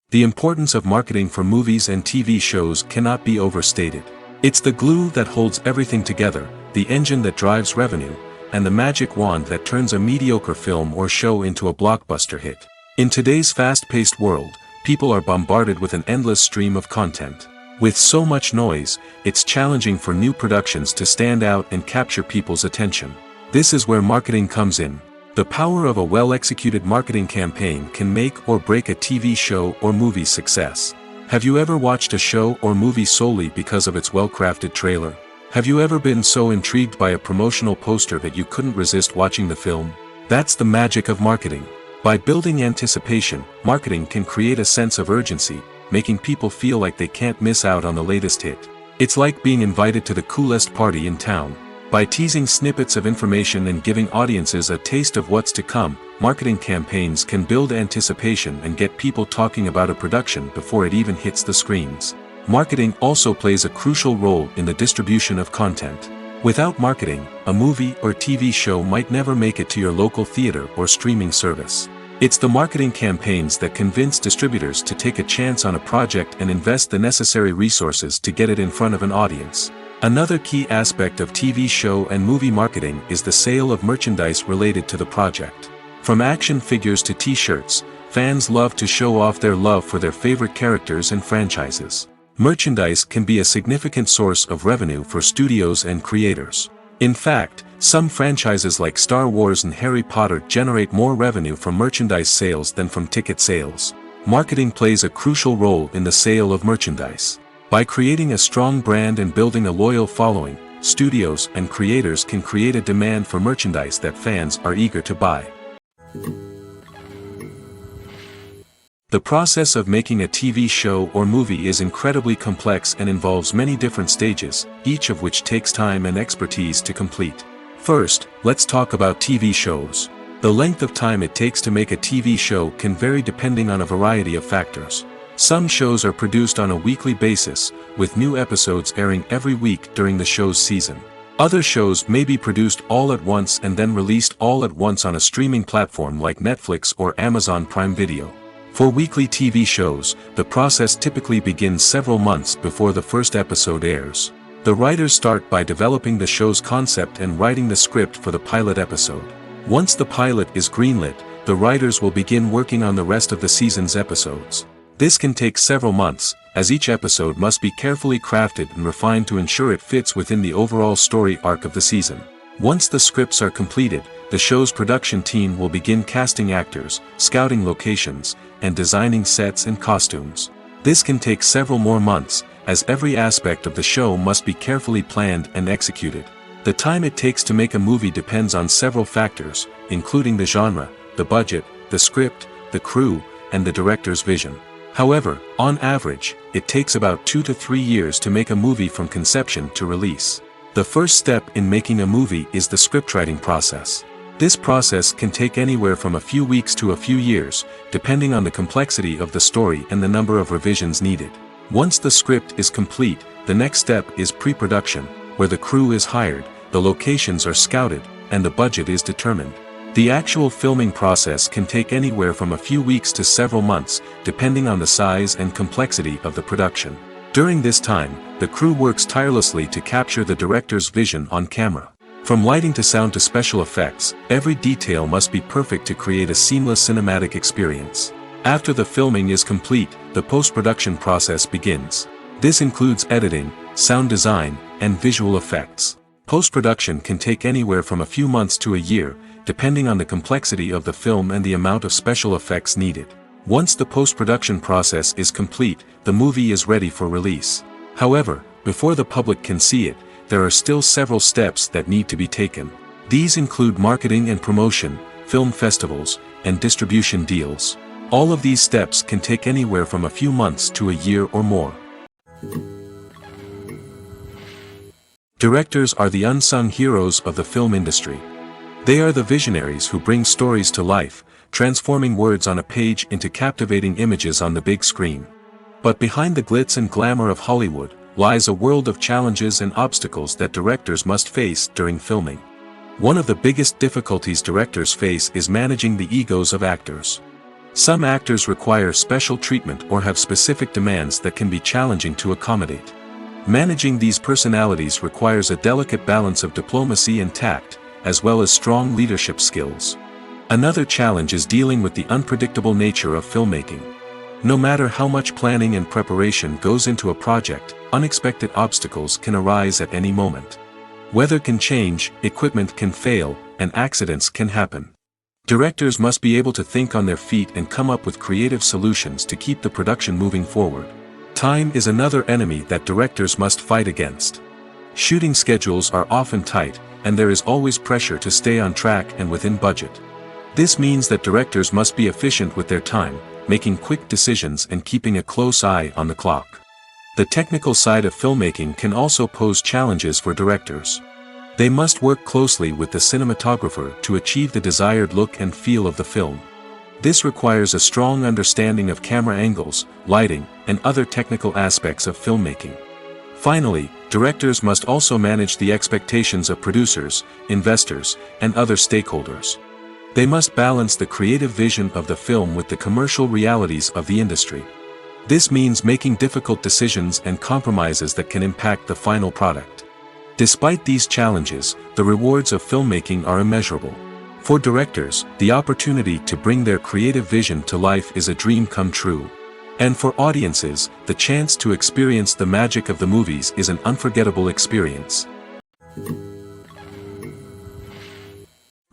The importance of marketing for movies and TV shows cannot be overstated. It's the glue that holds everything together, the engine that drives revenue, and the magic wand that turns a mediocre film or show into a blockbuster hit. In today's fast-paced world, people are bombarded with an endless stream of content. With so much noise, it's challenging for new productions to stand out and capture people's attention. This is where marketing comes in. The power of a well-executed marketing campaign can make or break a TV show or movie's success. Have you ever watched a show or movie solely because of its well-crafted trailer? Have you ever been so intrigued by a promotional poster that you couldn't resist watching the film? That's the magic of marketing. By building anticipation, marketing can create a sense of urgency, making people feel like they can't miss out on the latest hit. It's like being invited to the coolest party in town. By teasing snippets of information and giving audiences a taste of what's to come, marketing campaigns can build anticipation and get people talking about a production before it even hits the screens. Marketing also plays a crucial role in the distribution of content. Without marketing, a movie or TV show might never make it to your local theater or streaming service. It's the marketing campaigns that convince distributors to take a chance on a project and invest the necessary resources to get it in front of an audience. Another key aspect of TV show and movie marketing is the sale of merchandise related to the project. From action figures to t-shirts, fans love to show off their love for their favorite characters and franchises. Merchandise can be a significant source of revenue for studios and creators. In fact, some franchises like Star Wars and Harry Potter generate more revenue from merchandise sales than from ticket sales. Marketing plays a crucial role in the sale of merchandise. By creating a strong brand and building a loyal following, studios and creators can create a demand for merchandise that fans are eager to buy. The process of making a TV show or movie is incredibly complex and involves many different stages, each of which takes time and expertise to complete. First, let's talk about TV shows. The length of time it takes to make a TV show can vary depending on a variety of factors. Some shows are produced on a weekly basis, with new episodes airing every week during the show's season. Other shows may be produced all at once and then released all at once on a streaming platform like Netflix or Amazon Prime Video. For weekly TV shows, the process typically begins several months before the first episode airs. The writers start by developing the show's concept and writing the script for the pilot episode. Once the pilot is greenlit, the writers will begin working on the rest of the season's episodes. This can take several months, as each episode must be carefully crafted and refined to ensure it fits within the overall story arc of the season. Once the scripts are completed, the show's production team will begin casting actors, scouting locations, and designing sets and costumes. This can take several more months, as every aspect of the show must be carefully planned and executed. The time it takes to make a movie depends on several factors, including the genre, the budget, the script, the crew, and the director's vision. However, on average, it takes about 2 to 3 years to make a movie from conception to release. The first step in making a movie is the scriptwriting process. This process can take anywhere from a few weeks to a few years, depending on the complexity of the story and the number of revisions needed. Once the script is complete, the next step is pre-production, where the crew is hired, the locations are scouted, and the budget is determined. The actual filming process can take anywhere from a few weeks to several months, depending on the size and complexity of the production. During this time, the crew works tirelessly to capture the director's vision on camera. From lighting to sound to special effects, every detail must be perfect to create a seamless cinematic experience. After the filming is complete, the post-production process begins. This includes editing, sound design, and visual effects. Post-production can take anywhere from a few months to a year, depending on the complexity of the film and the amount of special effects needed. Once the post-production process is complete, the movie is ready for release. However, before the public can see it, there are still several steps that need to be taken. These include marketing and promotion, film festivals, and distribution deals. All of these steps can take anywhere from a few months to a year or more. Directors are the unsung heroes of the film industry. They are the visionaries who bring stories to life, transforming words on a page into captivating images on the big screen. But behind the glitz and glamour of Hollywood, lies a world of challenges and obstacles that directors must face during filming. One of the biggest difficulties directors face is managing the egos of actors. Some actors require special treatment or have specific demands that can be challenging to accommodate. Managing these personalities requires a delicate balance of diplomacy and tact, as well as strong leadership skills. Another challenge is dealing with the unpredictable nature of filmmaking. No matter how much planning and preparation goes into a project, unexpected obstacles can arise at any moment. Weather can change, equipment can fail, and accidents can happen. Directors must be able to think on their feet and come up with creative solutions to keep the production moving forward. Time is another enemy that directors must fight against. Shooting schedules are often tight, and there is always pressure to stay on track and within budget. This means that directors must be efficient with their time, making quick decisions and keeping a close eye on the clock. The technical side of filmmaking can also pose challenges for directors. They must work closely with the cinematographer to achieve the desired look and feel of the film. This requires a strong understanding of camera angles, lighting, and other technical aspects of filmmaking. Finally, directors must also manage the expectations of producers, investors, and other stakeholders. They must balance the creative vision of the film with the commercial realities of the industry. This means making difficult decisions and compromises that can impact the final product. Despite these challenges, the rewards of filmmaking are immeasurable. For directors, the opportunity to bring their creative vision to life is a dream come true. And for audiences, the chance to experience the magic of the movies is an unforgettable experience.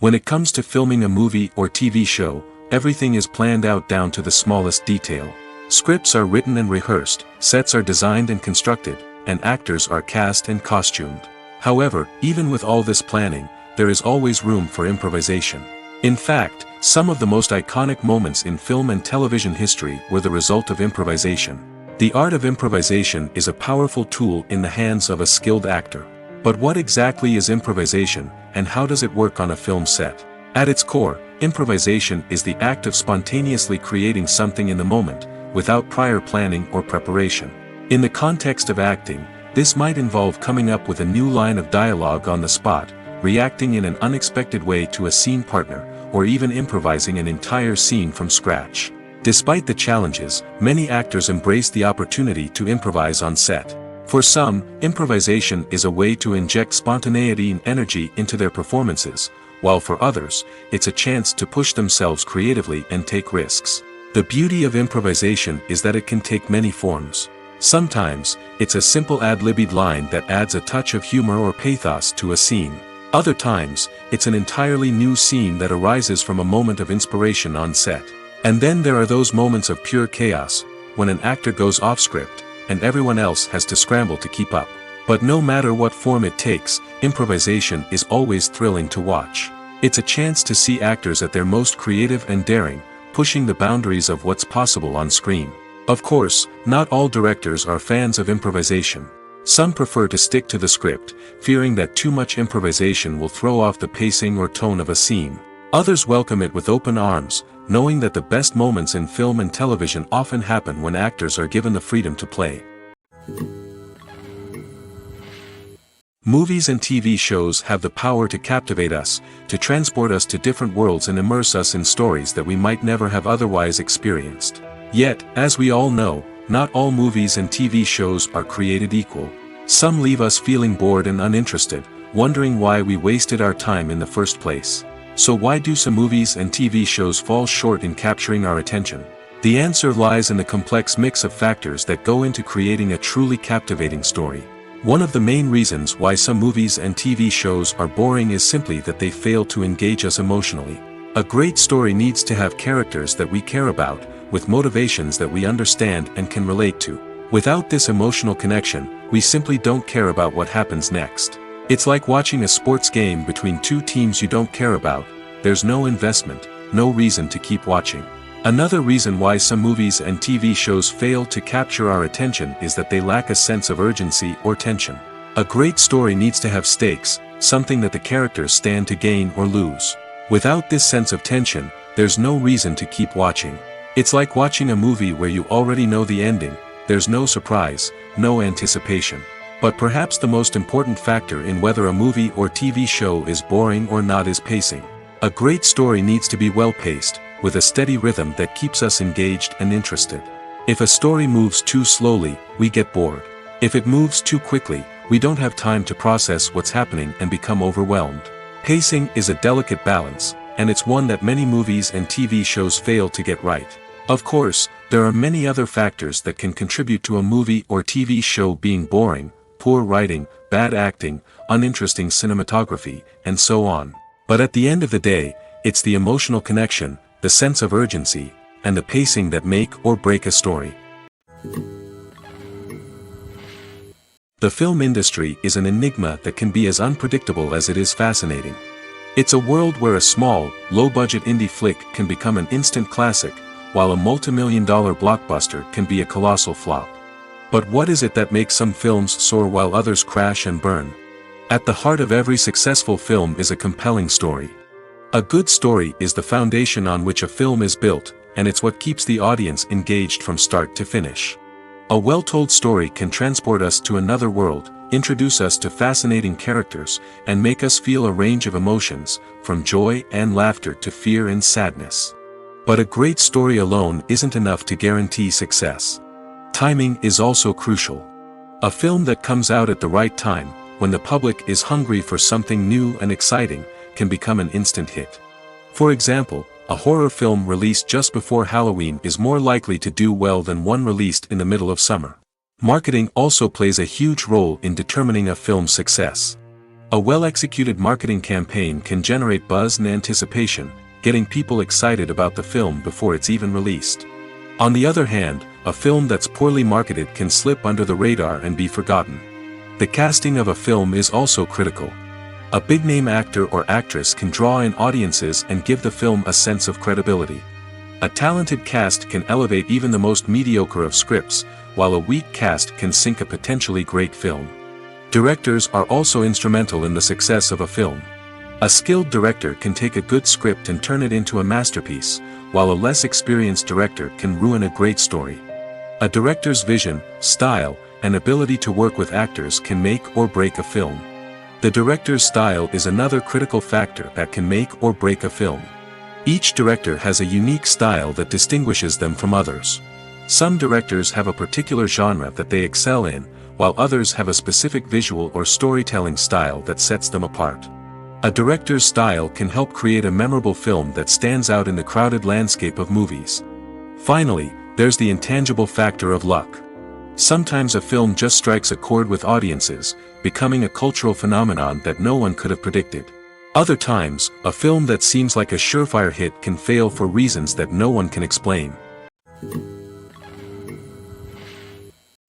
When it comes to filming a movie or TV show, everything is planned out down to the smallest detail. Scripts are written and rehearsed, sets are designed and constructed, and actors are cast and costumed. However, even with all this planning, there is always room for improvisation. In fact, some of the most iconic moments in film and television history were the result of improvisation. The art of improvisation is a powerful tool in the hands of a skilled actor. But what exactly is improvisation, and how does it work on a film set? At its core, improvisation is the act of spontaneously creating something in the moment, without prior planning or preparation. In the context of acting, this might involve coming up with a new line of dialogue on the spot, reacting in an unexpected way to a scene partner, or even improvising an entire scene from scratch. Despite the challenges, many actors embrace the opportunity to improvise on set. For some, improvisation is a way to inject spontaneity and energy into their performances, while for others, it's a chance to push themselves creatively and take risks. The beauty of improvisation is that it can take many forms. Sometimes, it's a simple ad-libbed line that adds a touch of humor or pathos to a scene. Other times, it's an entirely new scene that arises from a moment of inspiration on set. And then there are those moments of pure chaos, when an actor goes off script, and everyone else has to scramble to keep up. But no matter what form it takes, improvisation is always thrilling to watch. It's a chance to see actors at their most creative and daring, pushing the boundaries of what's possible on screen. Of course, not all directors are fans of improvisation. Some prefer to stick to the script, fearing that too much improvisation will throw off the pacing or tone of a scene. Others welcome it with open arms, knowing that the best moments in film and television often happen when actors are given the freedom to play. Movies and TV shows have the power to captivate us, to transport us to different worlds and immerse us in stories that we might never have otherwise experienced. Yet, as we all know, not all movies and TV shows are created equal. Some leave us feeling bored and uninterested, wondering why we wasted our time in the first place. So why do some movies and TV shows fall short in capturing our attention? The answer lies in the complex mix of factors that go into creating a truly captivating story. One of the main reasons why some movies and TV shows are boring is simply that they fail to engage us emotionally. A great story needs to have characters that we care about, with motivations that we understand and can relate to. Without this emotional connection, we simply don't care about what happens next. It's like watching a sports game between two teams you don't care about. There's no investment, no reason to keep watching. Another reason why some movies and TV shows fail to capture our attention is that they lack a sense of urgency or tension. A great story needs to have stakes, something that the characters stand to gain or lose. Without this sense of tension, there's no reason to keep watching. It's like watching a movie where you already know the ending. There's no surprise, no anticipation. But perhaps the most important factor in whether a movie or TV show is boring or not is pacing. A great story needs to be well-paced, with a steady rhythm that keeps us engaged and interested. If a story moves too slowly, we get bored. If it moves too quickly, we don't have time to process what's happening and become overwhelmed. Pacing is a delicate balance, and it's one that many movies and TV shows fail to get right. Of course, there are many other factors that can contribute to a movie or TV show being boring: poor writing, bad acting, uninteresting cinematography, and so on. But at the end of the day, it's the emotional connection, the sense of urgency, and the pacing that make or break a story. The film industry is an enigma that can be as unpredictable as it is fascinating. It's a world where a small, low-budget indie flick can become an instant classic, while a multi-million-dollar blockbuster can be a colossal flop. But what is it that makes some films soar while others crash and burn? At the heart of every successful film is a compelling story. A good story is the foundation on which a film is built, and it's what keeps the audience engaged from start to finish. A well-told story can transport us to another world, introduce us to fascinating characters, and make us feel a range of emotions, from joy and laughter to fear and sadness. But a great story alone isn't enough to guarantee success. Timing is also crucial. A film that comes out at the right time, when the public is hungry for something new and exciting, can become an instant hit. For example, a horror film released just before Halloween is more likely to do well than one released in the middle of summer. Marketing also plays a huge role in determining a film's success. A well-executed marketing campaign can generate buzz and anticipation, getting people excited about the film before it's even released. On the other hand, a film that's poorly marketed can slip under the radar and be forgotten. The casting of a film is also critical. A big-name actor or actress can draw in audiences and give the film a sense of credibility. A talented cast can elevate even the most mediocre of scripts, while a weak cast can sink a potentially great film. Directors are also instrumental in the success of a film. A skilled director can take a good script and turn it into a masterpiece, while a less experienced director can ruin a great story. A director's vision, style, and ability to work with actors can make or break a film. The director's style is another critical factor that can make or break a film. Each director has a unique style that distinguishes them from others. Some directors have a particular genre that they excel in, while others have a specific visual or storytelling style that sets them apart. A director's style can help create a memorable film that stands out in the crowded landscape of movies. Finally, there's the intangible factor of luck. Sometimes a film just strikes a chord with audiences, becoming a cultural phenomenon that no one could have predicted. Other times, a film that seems like a surefire hit can fail for reasons that no one can explain.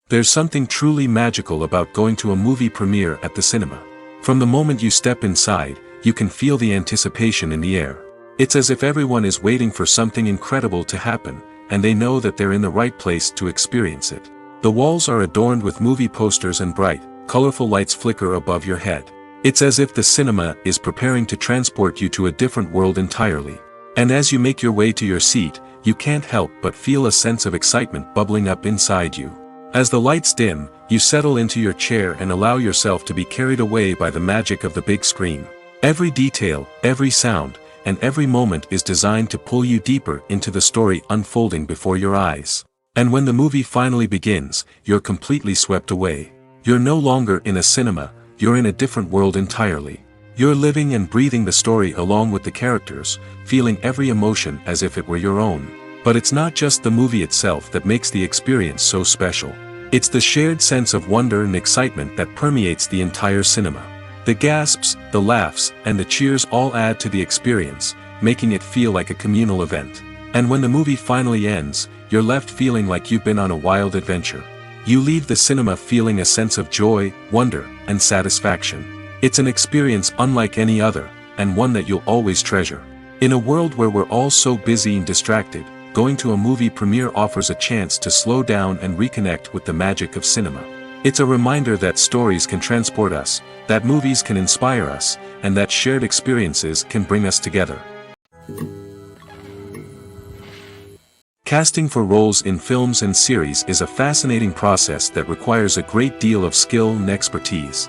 There's something truly magical about going to a movie premiere at the cinema. From the moment you step inside, you can feel the anticipation in the air. It's as if everyone is waiting for something incredible to happen, and they know that they're in the right place to experience it. The walls are adorned with movie posters and bright, colorful lights flicker above your head. It's as if the cinema is preparing to transport you to a different world entirely. And as you make your way to your seat, you can't help but feel a sense of excitement bubbling up inside you. As the lights dim, you settle into your chair and allow yourself to be carried away by the magic of the big screen. Every detail, every sound, and every moment is designed to pull you deeper into the story unfolding before your eyes. And when the movie finally begins, you're completely swept away. You're no longer in a cinema, you're in a different world entirely. You're living and breathing the story along with the characters, feeling every emotion as if it were your own. But it's not just the movie itself that makes the experience so special. It's the shared sense of wonder and excitement that permeates the entire cinema. The gasps, the laughs, and the cheers all add to the experience, making it feel like a communal event. And when the movie finally ends, you're left feeling like you've been on a wild adventure. You leave the cinema feeling a sense of joy, wonder, and satisfaction. It's an experience unlike any other, and one that you'll always treasure. In a world where we're all so busy and distracted, going to a movie premiere offers a chance to slow down and reconnect with the magic of cinema. It's a reminder that stories can transport us, that movies can inspire us, and that shared experiences can bring us together. Casting for roles in films and series is a fascinating process that requires a great deal of skill and expertise.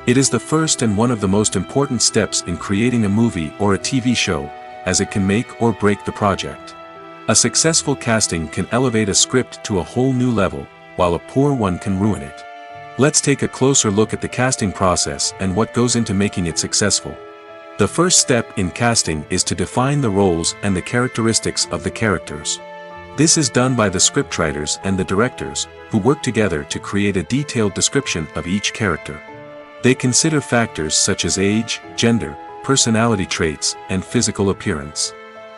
It is the first and one of the most important steps in creating a movie or a TV show, as it can make or break the project. A successful casting can elevate a script to a whole new level, while a poor one can ruin it. Let's take a closer look at the casting process and what goes into making it successful. The first step in casting is to define the roles and the characteristics of the characters. This is done by the scriptwriters and the directors, who work together to create a detailed description of each character. They consider factors such as age, gender, personality traits, and physical appearance.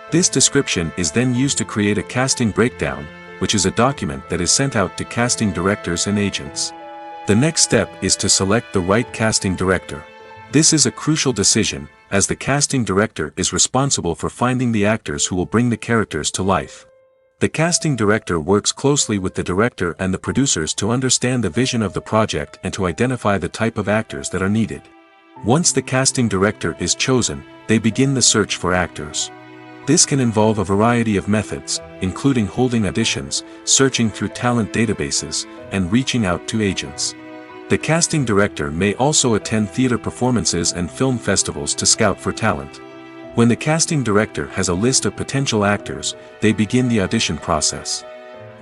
This description is then used to create a casting breakdown, which is a document that is sent out to casting directors and agents. The next step is to select the right casting director. This is a crucial decision, as the casting director is responsible for finding the actors who will bring the characters to life. The casting director works closely with the director and the producers to understand the vision of the project and to identify the type of actors that are needed. Once the casting director is chosen, they begin the search for actors. This can involve a variety of methods, including holding auditions, searching through talent databases, and reaching out to agents. The casting director may also attend theater performances and film festivals to scout for talent. When the casting director has a list of potential actors, they begin the audition process.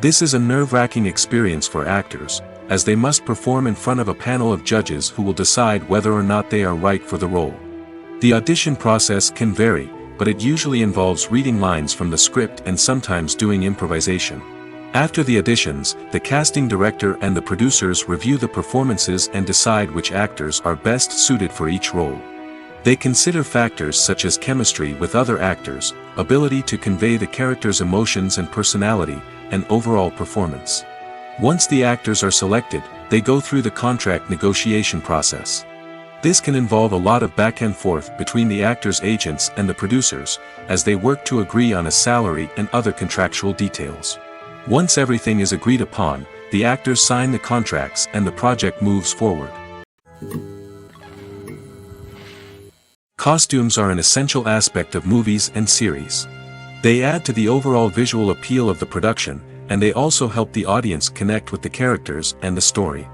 This is a nerve-wracking experience for actors, as they must perform in front of a panel of judges who will decide whether or not they are right for the role. The audition process can vary, but it usually involves reading lines from the script and sometimes doing improvisation. After the auditions, the casting director and the producers review the performances and decide which actors are best suited for each role. They consider factors such as chemistry with other actors, ability to convey the character's emotions and personality, and overall performance. Once the actors are selected, they go through the contract negotiation process. This can involve a lot of back and forth between the actors' agents and the producers, as they work to agree on a salary and other contractual details. Once everything is agreed upon, the actors sign the contracts and the project moves forward. Costumes are an essential aspect of movies and series. They add to the overall visual appeal of the production, and they also help the audience connect with the characters and the story.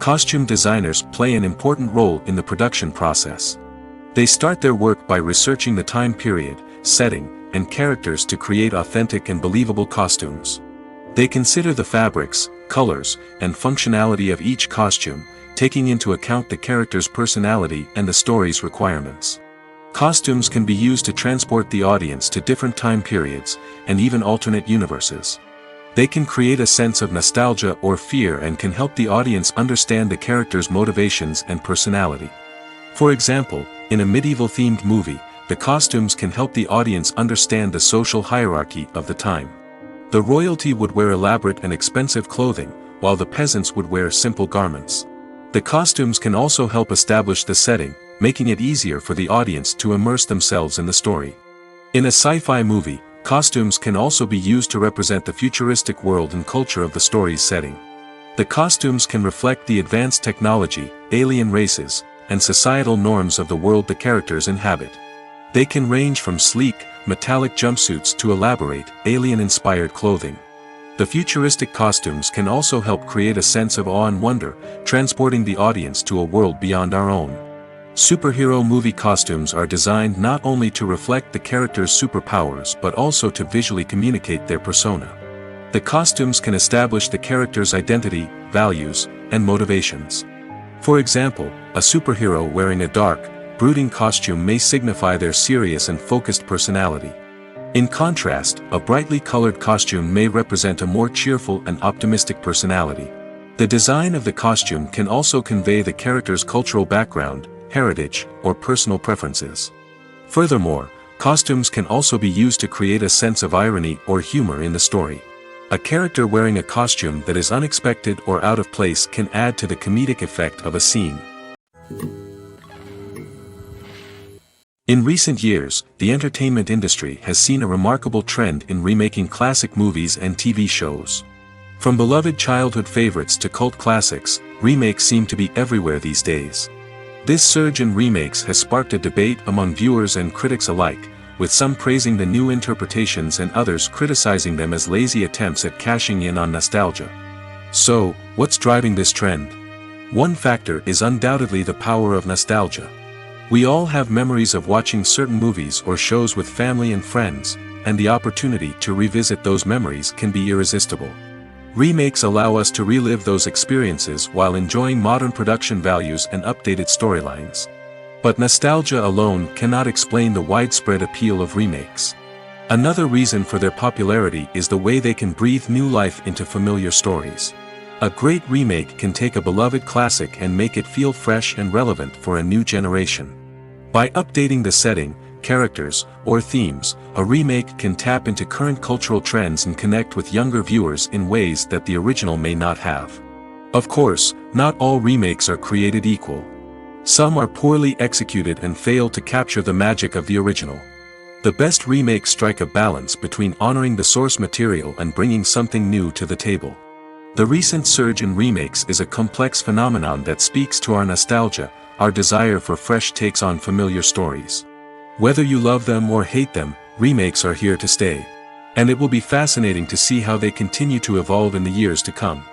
Costume designers play an important role in the production process. They start their work by researching the time period, setting, and characters to create authentic and believable costumes. They consider the fabrics, colors, and functionality of each costume, taking into account the character's personality and the story's requirements. Costumes can be used to transport the audience to different time periods, and even alternate universes. They can create a sense of nostalgia or fear and can help the audience understand the character's motivations and personality. For example, in a medieval-themed movie, the costumes can help the audience understand the social hierarchy of the time. The royalty would wear elaborate and expensive clothing, while the peasants would wear simple garments. The costumes can also help establish the setting, making it easier for the audience to immerse themselves in the story. In a sci-fi movie, costumes can also be used to represent the futuristic world and culture of the story's setting. The costumes can reflect the advanced technology, alien races, and societal norms of the world the characters inhabit. They can range from sleek, metallic jumpsuits to elaborate, alien-inspired clothing. The futuristic costumes can also help create a sense of awe and wonder, transporting the audience to a world beyond our own. Superhero movie costumes are designed not only to reflect the character's superpowers but also to visually communicate their persona. The costumes can establish the character's identity, values, and motivations. For example, a superhero wearing a dark, brooding costume may signify their serious and focused personality. In contrast, a brightly colored costume may represent a more cheerful and optimistic personality. The design of the costume can also convey the character's cultural background, heritage, or personal preferences. Furthermore, costumes can also be used to create a sense of irony or humor in the story. A character wearing a costume that is unexpected or out of place can add to the comedic effect of a scene. In recent years, the entertainment industry has seen a remarkable trend in remaking classic movies and TV shows. From beloved childhood favorites to cult classics, remakes seem to be everywhere these days. This surge in remakes has sparked a debate among viewers and critics alike, with some praising the new interpretations and others criticizing them as lazy attempts at cashing in on nostalgia. So, what's driving this trend? One factor is undoubtedly the power of nostalgia. We all have memories of watching certain movies or shows with family and friends, and the opportunity to revisit those memories can be irresistible. Remakes allow us to relive those experiences while enjoying modern production values and updated storylines. But nostalgia alone cannot explain the widespread appeal of remakes. Another reason for their popularity is the way they can breathe new life into familiar stories. A great remake can take a beloved classic and make it feel fresh and relevant for a new generation. By updating the setting, characters, or themes, a remake can tap into current cultural trends and connect with younger viewers in ways that the original may not have. Of course, not all remakes are created equal. Some are poorly executed and fail to capture the magic of the original. The best remakes strike a balance between honoring the source material and bringing something new to the table. The recent surge in remakes is a complex phenomenon that speaks to our nostalgia, our desire for fresh takes on familiar stories. Whether you love them or hate them, remakes are here to stay. And it will be fascinating to see how they continue to evolve in the years to come.